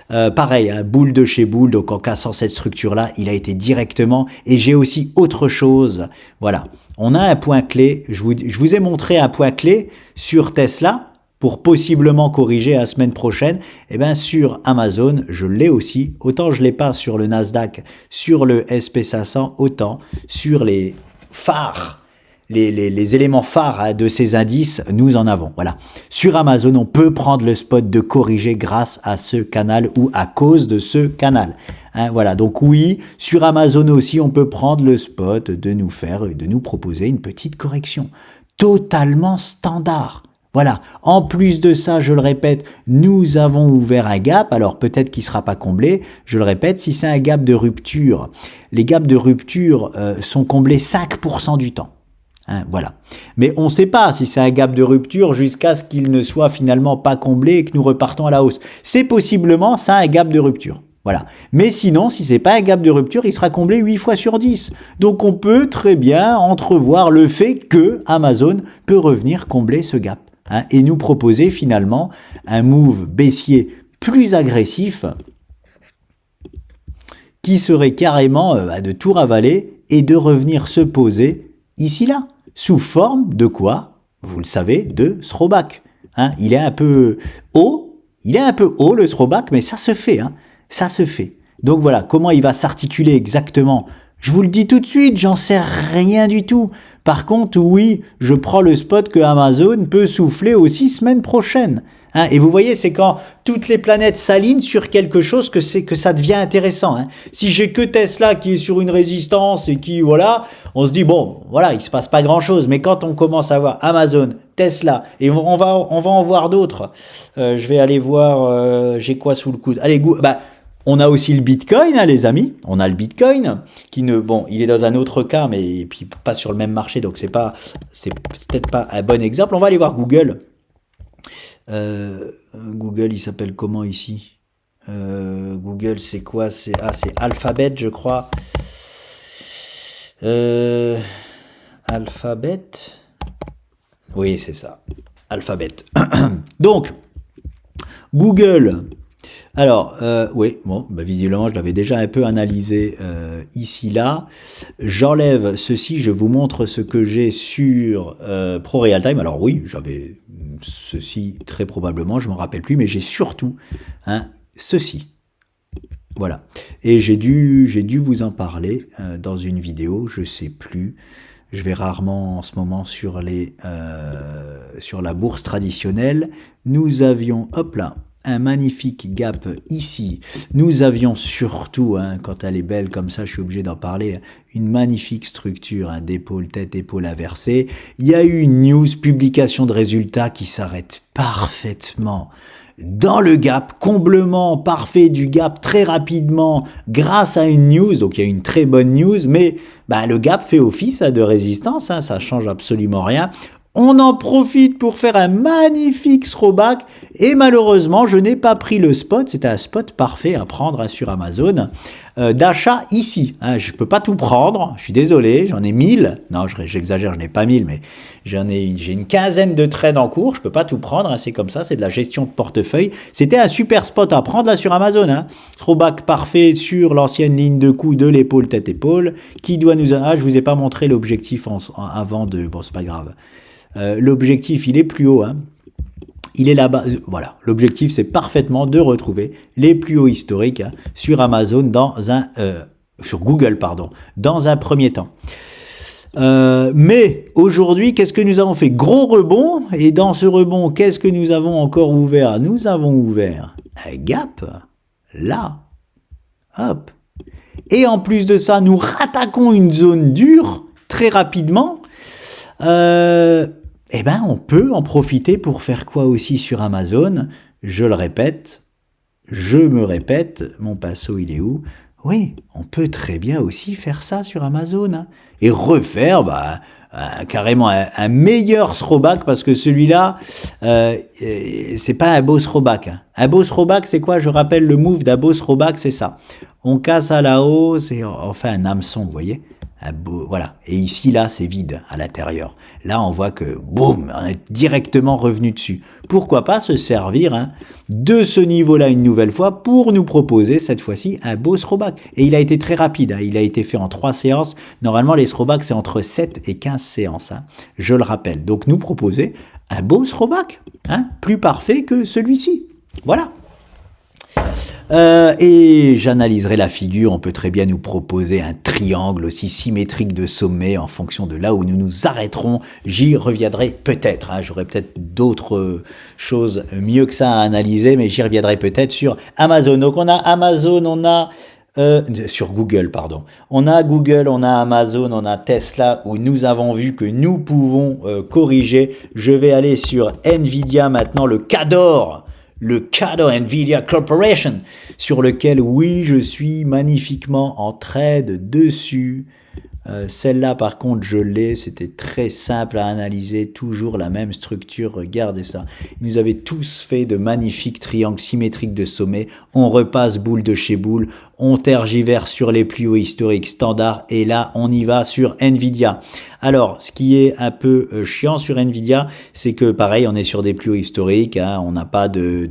Pareil, boule de chez boule, donc en cassant cette structure-là, il a été directement, et j'ai aussi autre chose, voilà. On a un point clé, je vous ai montré un point clé sur Tesla pour possiblement corriger la semaine prochaine. Et bien sur Amazon, je l'ai aussi. Autant je l'ai pas sur le Nasdaq, sur le SP500, autant sur les phares les éléments phares hein, de ces indices, nous en avons. Voilà. Sur Amazon, on peut prendre le spot de corriger grâce à ce canal ou à cause de ce canal. Hein, voilà. Donc oui, sur Amazon aussi, on peut prendre le spot de nous proposer une petite correction. Totalement standard. Voilà. En plus de ça, je le répète, nous avons ouvert un gap. Alors peut-être qu'il ne sera pas comblé. Je le répète, si c'est un gap de rupture, les gaps de rupture sont comblés 5% du temps. Hein, voilà. Mais on ne sait pas si c'est un gap de rupture jusqu'à ce qu'il ne soit finalement pas comblé et que nous repartons à la hausse. C'est possiblement ça un gap de rupture. Voilà. Mais sinon, si c'est pas un gap de rupture, il sera comblé 8 fois sur 10. Donc on peut très bien entrevoir le fait que Amazon peut revenir combler ce gap. Hein, et nous proposer finalement un move baissier plus agressif qui serait carrément de tout ravaler et de revenir se poser ici là, sous forme de quoi? Vous le savez, de throwback. Hein, il est un peu haut le throwback, mais ça se fait, hein, ça se fait. Donc voilà, comment il va s'articuler exactement? Je vous le dis tout de suite, j'en sais rien du tout. Par contre, oui, je prends le spot que Amazon peut souffler aussi semaine prochaine. Hein, et vous voyez, c'est quand toutes les planètes s'alignent sur quelque chose que ça devient intéressant. Hein. Si j'ai que Tesla qui est sur une résistance et qui, voilà, on se dit, bon, voilà, il se passe pas grand-chose. Mais quand on commence à voir Amazon, Tesla, et on va en voir d'autres. Je vais aller voir, j'ai quoi sous le coude? Allez, on a aussi le Bitcoin, hein, les amis. On a le Bitcoin il est dans un autre cas, mais puis pas sur le même marché, donc c'est peut-être pas un bon exemple. On va aller voir Google. Google, il s'appelle comment ici? Google, c'est quoi? C'est Alphabet, je crois. Alphabet. Oui, c'est ça. Alphabet. Donc, Google. Alors, oui, bon, visiblement, je l'avais déjà un peu analysé ici, là. J'enlève ceci, je vous montre ce que j'ai sur ProRealTime. Alors oui, j'avais ceci très probablement, je ne m'en rappelle plus, mais j'ai surtout ceci. Voilà. Et j'ai dû vous en parler dans une vidéo, je sais plus. Je vais rarement en ce moment sur la bourse traditionnelle. Nous avions, hop là, un magnifique gap ici. Nous avions surtout, quand elle est belle comme ça, je suis obligé d'en parler, une magnifique structure, d'épaule, tête, épaule inversée. Il y a eu une news, publication de résultats qui s'arrête parfaitement dans le gap, comblement parfait du gap très rapidement grâce à une news. Donc il y a une très bonne news, mais le gap fait office de résistance, ça change absolument rien. On en profite pour faire un magnifique throwback et malheureusement, je n'ai pas pris le spot. C'était un spot parfait à prendre sur Amazon d'achat ici. Je peux pas tout prendre, je suis désolé, j'en ai 1000. Non, j'exagère, je n'ai pas 1000, mais j'ai une quinzaine de trades en cours. Je peux pas tout prendre, c'est comme ça, c'est de la gestion de portefeuille. C'était un super spot à prendre là sur Amazon. Throwback parfait sur l'ancienne ligne de coup de l'épaule tête-épaule qui doit nous... je vous ai pas montré l'objectif avant de... Bon, c'est pas grave. L'objectif, il est plus haut, il est là-bas. Voilà, l'objectif, c'est parfaitement de retrouver les plus hauts historiques sur Amazon sur Google, dans un premier temps. Mais aujourd'hui, qu'est-ce que nous avons fait? Gros rebond, et dans ce rebond, qu'est-ce que nous avons encore ouvert? Nous avons ouvert un gap, là, hop. Et en plus de ça, nous rattaquons une zone dure, très rapidement. On peut en profiter pour faire quoi aussi sur Amazon? Je le répète, je me répète, mon pinceau il est où? Oui, on peut très bien aussi faire ça sur Amazon et refaire carrément un meilleur throwback parce que celui-là, c'est pas un beau throwback. Un beau throwback, c'est quoi? Je rappelle le move d'un beau throwback, c'est ça. On casse à la hausse et on fait un hameçon, vous voyez? Voilà. Et ici, là, c'est vide à l'intérieur. Là, on voit que, boum, on est directement revenu dessus. Pourquoi pas se servir de ce niveau-là une nouvelle fois pour nous proposer, cette fois-ci, un beau throwback. Et il a été très rapide. Il a été fait en 3 séances. Normalement, les throwbacks, c'est entre 7 et 15 séances. Je le rappelle. Donc, nous proposer un beau throwback, plus parfait que celui-ci. Voilà. Et j'analyserai la figure. On peut très bien nous proposer un triangle aussi symétrique de sommet en fonction de là où nous nous arrêterons. J'y reviendrai peut-être. Hein. J'aurai peut-être d'autres choses mieux que ça à analyser, mais j'y reviendrai peut-être sur Amazon. Donc on a Amazon, on a sur Google, pardon. On a Google, on a Amazon, on a Tesla, où nous avons vu que nous pouvons corriger. Je vais aller sur Nvidia maintenant, le Cador Nvidia Corporation, sur lequel, oui, je suis magnifiquement en trade dessus. Celle-là, par contre, je l'ai. C'était très simple à analyser. Toujours la même structure. Regardez ça. Ils nous avaient tous fait de magnifiques triangles symétriques de sommet. On repasse boule de chez boule. On tergiverse sur les plus hauts historiques standards. Et là, on y va sur Nvidia. Alors, ce qui est un peu chiant sur Nvidia, c'est que, pareil, on est sur des plus hauts historiques. Hein, on n'a pas de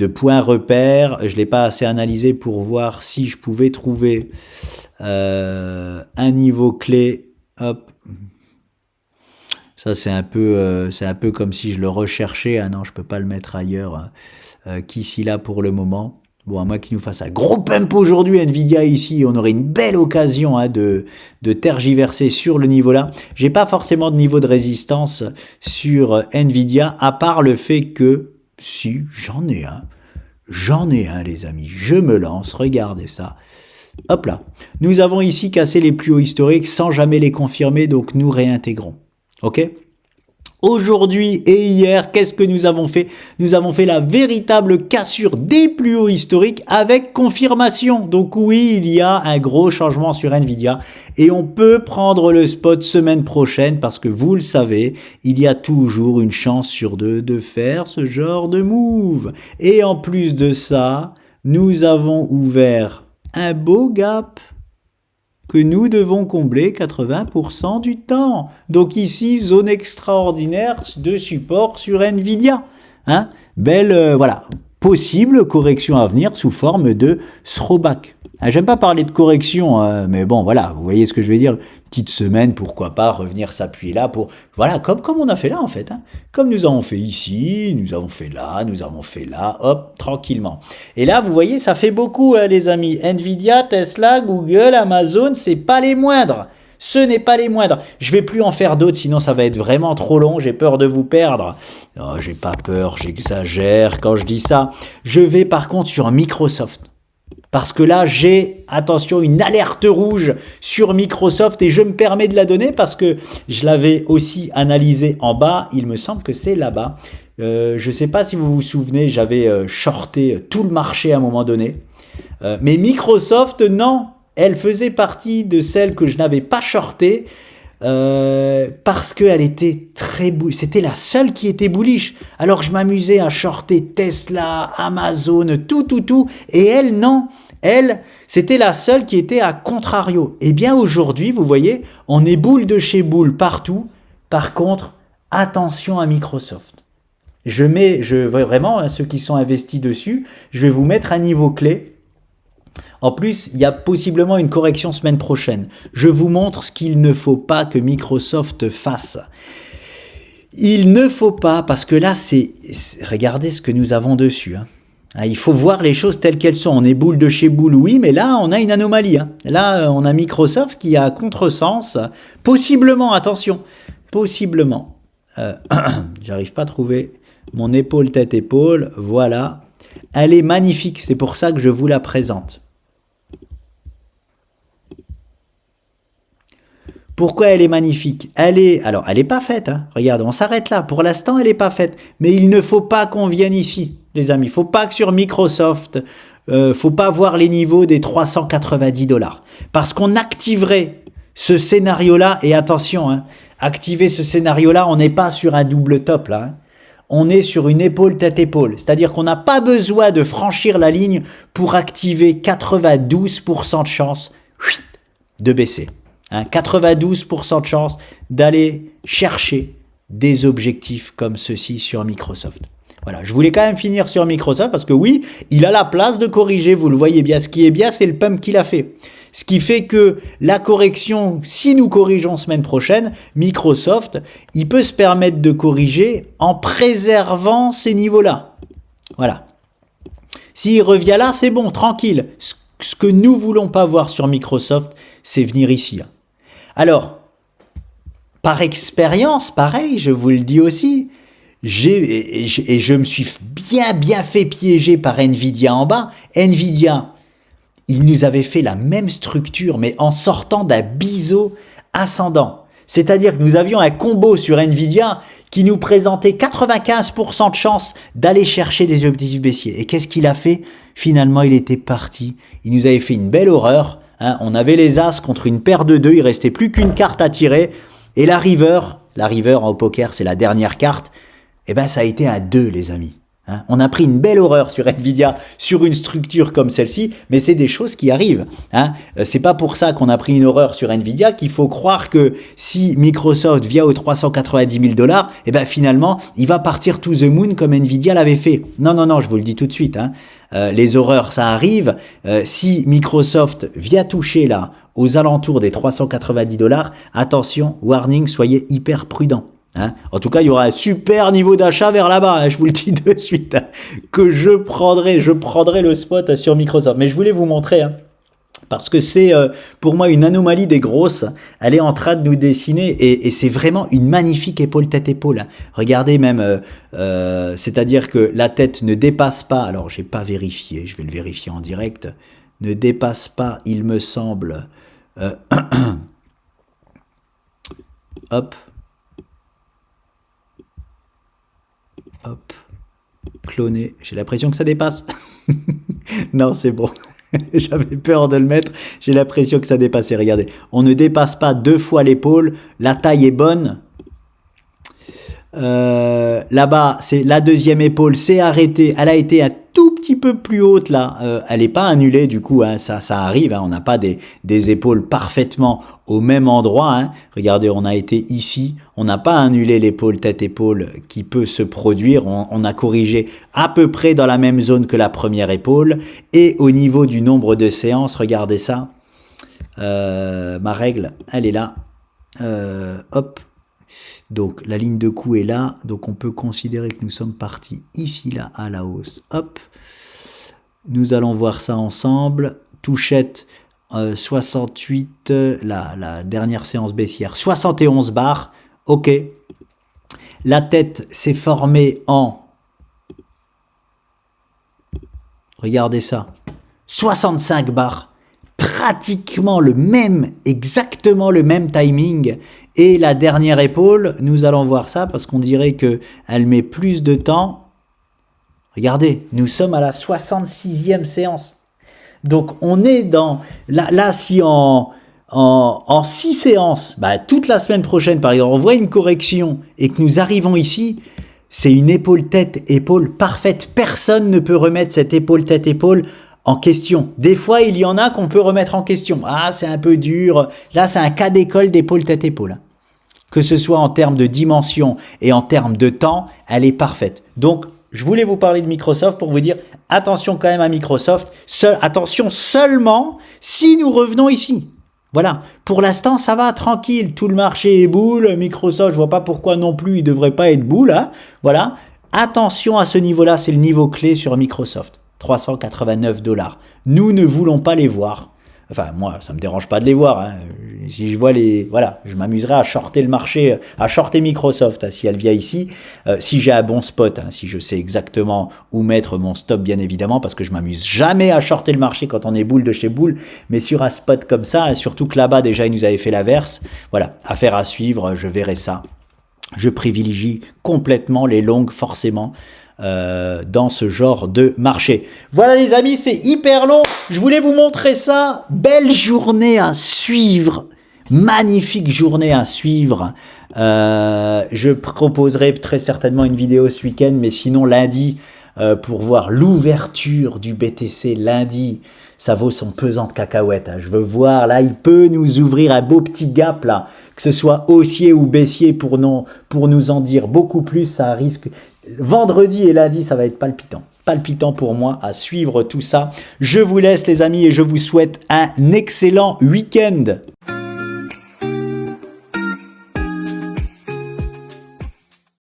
points repères. Je l'ai pas assez analysé pour voir si je pouvais trouver un niveau clé. Hop. Ça, c'est un peu comme si je le recherchais. Ah non, je peux pas le mettre ailleurs qu'ici là pour le moment. Bon, à moins qu'il nous fasse un gros pump aujourd'hui, Nvidia ici, on aurait une belle occasion de tergiverser sur le niveau là. J'ai pas forcément de niveau de résistance sur Nvidia, à part le fait que, si, j'en ai un les amis, je me lance, regardez ça. Hop là, nous avons ici cassé les plus hauts historiques sans jamais les confirmer, donc nous réintégrons. Ok ? Aujourd'hui et hier, qu'est-ce que nous avons fait? Nous avons fait la véritable cassure des plus hauts historiques avec confirmation. Donc oui, il y a un gros changement sur Nvidia et on peut prendre le spot semaine prochaine parce que vous le savez, il y a toujours une chance sur deux de faire ce genre de move. Et en plus de ça, nous avons ouvert un beau gap que nous devons combler 80% du temps. Donc ici, zone extraordinaire de support sur Nvidia. Hein? Belle, voilà, possible correction à venir sous forme de throwback. Ah, j'aime pas parler de correction, mais bon, voilà, vous voyez ce que je veux dire. Petite semaine, pourquoi pas revenir s'appuyer là pour, voilà, comme on a fait là en fait. Hein. Comme nous avons fait ici, nous avons fait là, hop, tranquillement. Et là, vous voyez, ça fait beaucoup, les amis. Nvidia, Tesla, Google, Amazon, c'est pas les moindres. Ce n'est pas les moindres. Je vais plus en faire d'autres, sinon ça va être vraiment trop long. J'ai peur de vous perdre. Oh, j'ai pas peur, j'exagère quand je dis ça. Je vais par contre sur Microsoft. Parce que là, j'ai, attention, une alerte rouge sur Microsoft et je me permets de la donner parce que je l'avais aussi analysé en bas. Il me semble que c'est là-bas. Je ne sais pas si vous vous souvenez, j'avais shorté tout le marché à un moment donné. Mais Microsoft, non, elle faisait partie de celles que je n'avais pas shortées. Parce qu'elle était très bullish. C'était la seule qui était bullish. Alors je m'amusais à shorter Tesla, Amazon, tout. Et elle, non. Elle, c'était la seule qui était à contrario. Eh bien aujourd'hui, vous voyez, on est boule de chez boule partout. Par contre, attention à Microsoft. Vraiment, ceux qui sont investis dessus, je vais vous mettre un niveau clé. En plus, il y a possiblement une correction semaine prochaine. Je vous montre ce qu'il ne faut pas que Microsoft fasse. Il ne faut pas, parce que là, regardez ce que nous avons dessus. Hein. Il faut voir les choses telles qu'elles sont. On est boule de chez boule, oui, mais là, on a une anomalie. Hein. Là, on a Microsoft qui a contresens. Possiblement, attention, possiblement. J'arrive pas à trouver mon épaule, tête-épaule. Voilà. Elle est magnifique, c'est pour ça que je vous la présente. Pourquoi elle est magnifique? Elle est pas faite. Hein. Regarde, on s'arrête là. Pour l'instant, elle est pas faite. Mais il ne faut pas qu'on vienne ici, les amis. Il faut pas que sur Microsoft, faut pas voir les niveaux des 390 $. Parce qu'on activerait ce scénario-là. Et attention, hein, activer ce scénario-là, on n'est pas sur un double top là. Hein. On est sur une épaule tête-épaule. C'est-à-dire qu'on n'a pas besoin de franchir la ligne pour activer 92% de chance de baisser. Hein, 92% de chance d'aller chercher des objectifs comme ceci sur Microsoft. Voilà, je voulais quand même finir sur Microsoft parce que oui, il a la place de corriger, vous le voyez bien. Ce qui est bien, c'est le pump qu'il a fait. Ce qui fait que la correction, si nous corrigeons semaine prochaine, Microsoft, il peut se permettre de corriger en préservant ces niveaux-là. Voilà. S'il revient là, c'est bon, tranquille. Ce que nous voulons pas voir sur Microsoft, c'est venir ici. Alors, par expérience, pareil, je vous le dis aussi, et je me suis bien fait piéger par Nvidia en bas. Nvidia, ils nous avaient fait la même structure, mais en sortant d'un biseau ascendant. C'est-à-dire que nous avions un combo sur Nvidia qui nous présentait 95% de chance d'aller chercher des objectifs baissiers. Et qu'est-ce qu'il a fait? Finalement, il était parti. Il nous avait fait une belle horreur. Hein. On avait les As contre une paire de 2. Il restait plus qu'une carte à tirer. Et la River au poker, c'est la dernière carte. Eh ben, ça a été un 2, les amis. Hein, on a pris une belle horreur sur Nvidia, sur une structure comme celle-ci, mais c'est des choses qui arrivent. Hein. C'est pas pour ça qu'on a pris une horreur sur Nvidia qu'il faut croire que si Microsoft vient aux 390 000 $, eh ben finalement, il va partir to the moon comme Nvidia l'avait fait. Non, non, non, je vous le dis tout de suite. Hein. Les horreurs, ça arrive. Si Microsoft vient toucher là aux alentours des 390 $, attention, warning, soyez hyper prudents. Hein, en tout cas, il y aura un super niveau d'achat vers là-bas, hein, je vous le dis de suite, hein, que je prendrai le spot sur Microsoft. Mais je voulais vous montrer, hein, parce que c'est pour moi une anomalie des grosses. Elle est en train de nous dessiner et c'est vraiment une magnifique épaule tête-épaule. Hein. Regardez même, c'est-à-dire que la tête ne dépasse pas, alors j'ai pas vérifié, je vais le vérifier en direct, ne dépasse pas, il me semble, hop, hop, cloner, j'ai l'impression que ça dépasse. Non, c'est bon. J'avais peur de le mettre, j'ai l'impression que ça dépassait. Regardez, on ne dépasse pas 2 fois l'épaule, la taille est bonne. Là-bas, c'est la deuxième épaule, c'est arrêté, elle a été un tout petit peu plus haute là, elle n'est pas annulée du coup, hein, ça arrive, hein, on n'a pas des épaules parfaitement au même endroit. Hein. Regardez, on a été ici, on n'a pas annulé l'épaule tête-épaule qui peut se produire, on a corrigé à peu près dans la même zone que la première épaule, et au niveau du nombre de séances, regardez ça, ma règle, elle est là, hop. Donc la ligne de coup est là, donc on peut considérer que nous sommes partis ici là à la hausse. Hop, nous allons voir ça ensemble. Touchette 68, la dernière séance baissière, 71 barres. Ok. La tête s'est formée en, regardez ça, 65 barres. Pratiquement le même, exactement le même timing. Et la dernière épaule, nous allons voir ça parce qu'on dirait qu'elle met plus de temps. Regardez, nous sommes à la 66e séance. Donc on est dans, là si en 6 séances, bah, toute la semaine prochaine par exemple, on voit une correction et que nous arrivons ici, c'est une épaule tête-épaule parfaite. Personne ne peut remettre cette épaule tête-épaule en question. Des fois, il y en a qu'on peut remettre en question. Ah, c'est un peu dur. Là, c'est un cas d'école d'épaule tête-épaule. Que ce soit en termes de dimension et en termes de temps, elle est parfaite. Donc, je voulais vous parler de Microsoft pour vous dire attention quand même à Microsoft. Attention seulement si nous revenons ici. Voilà. Pour l'instant, ça va tranquille. Tout le marché est boule. Microsoft, je vois pas pourquoi non plus il devrait pas être boule. Hein. Voilà. Attention à ce niveau-là. C'est le niveau clé sur Microsoft. 389 $. Nous ne voulons pas les voir. Enfin, moi, ça me dérange pas de les voir. Hein. Si je vois les... Voilà, je m'amuserai à shorter le marché, à shorter Microsoft, hein, si elle vient ici. Si j'ai un bon spot, hein, si je sais exactement où mettre mon stop, bien évidemment, parce que je m'amuse jamais à shorter le marché quand on est boule de chez boule. Mais sur un spot comme ça, hein, surtout que là-bas, déjà, ils nous avaient fait l'inverse. Voilà, affaire à suivre, je verrai ça. Je privilégie complètement les longues, forcément. Dans ce genre de marché. Voilà les amis, c'est hyper long. Je voulais vous montrer ça. Belle journée à suivre. Magnifique journée à suivre. Je proposerai très certainement une vidéo ce week-end, mais sinon lundi, pour voir l'ouverture du BTC lundi. Ça vaut son pesant de cacahuètes. Hein. Je veux voir, là, il peut nous ouvrir un beau petit gap, là. Que ce soit haussier ou baissier pour nous en dire beaucoup plus. Ça risque... Vendredi et lundi, ça va être palpitant. Palpitant pour moi à suivre tout ça. Je vous laisse, les amis, et je vous souhaite un excellent week-end.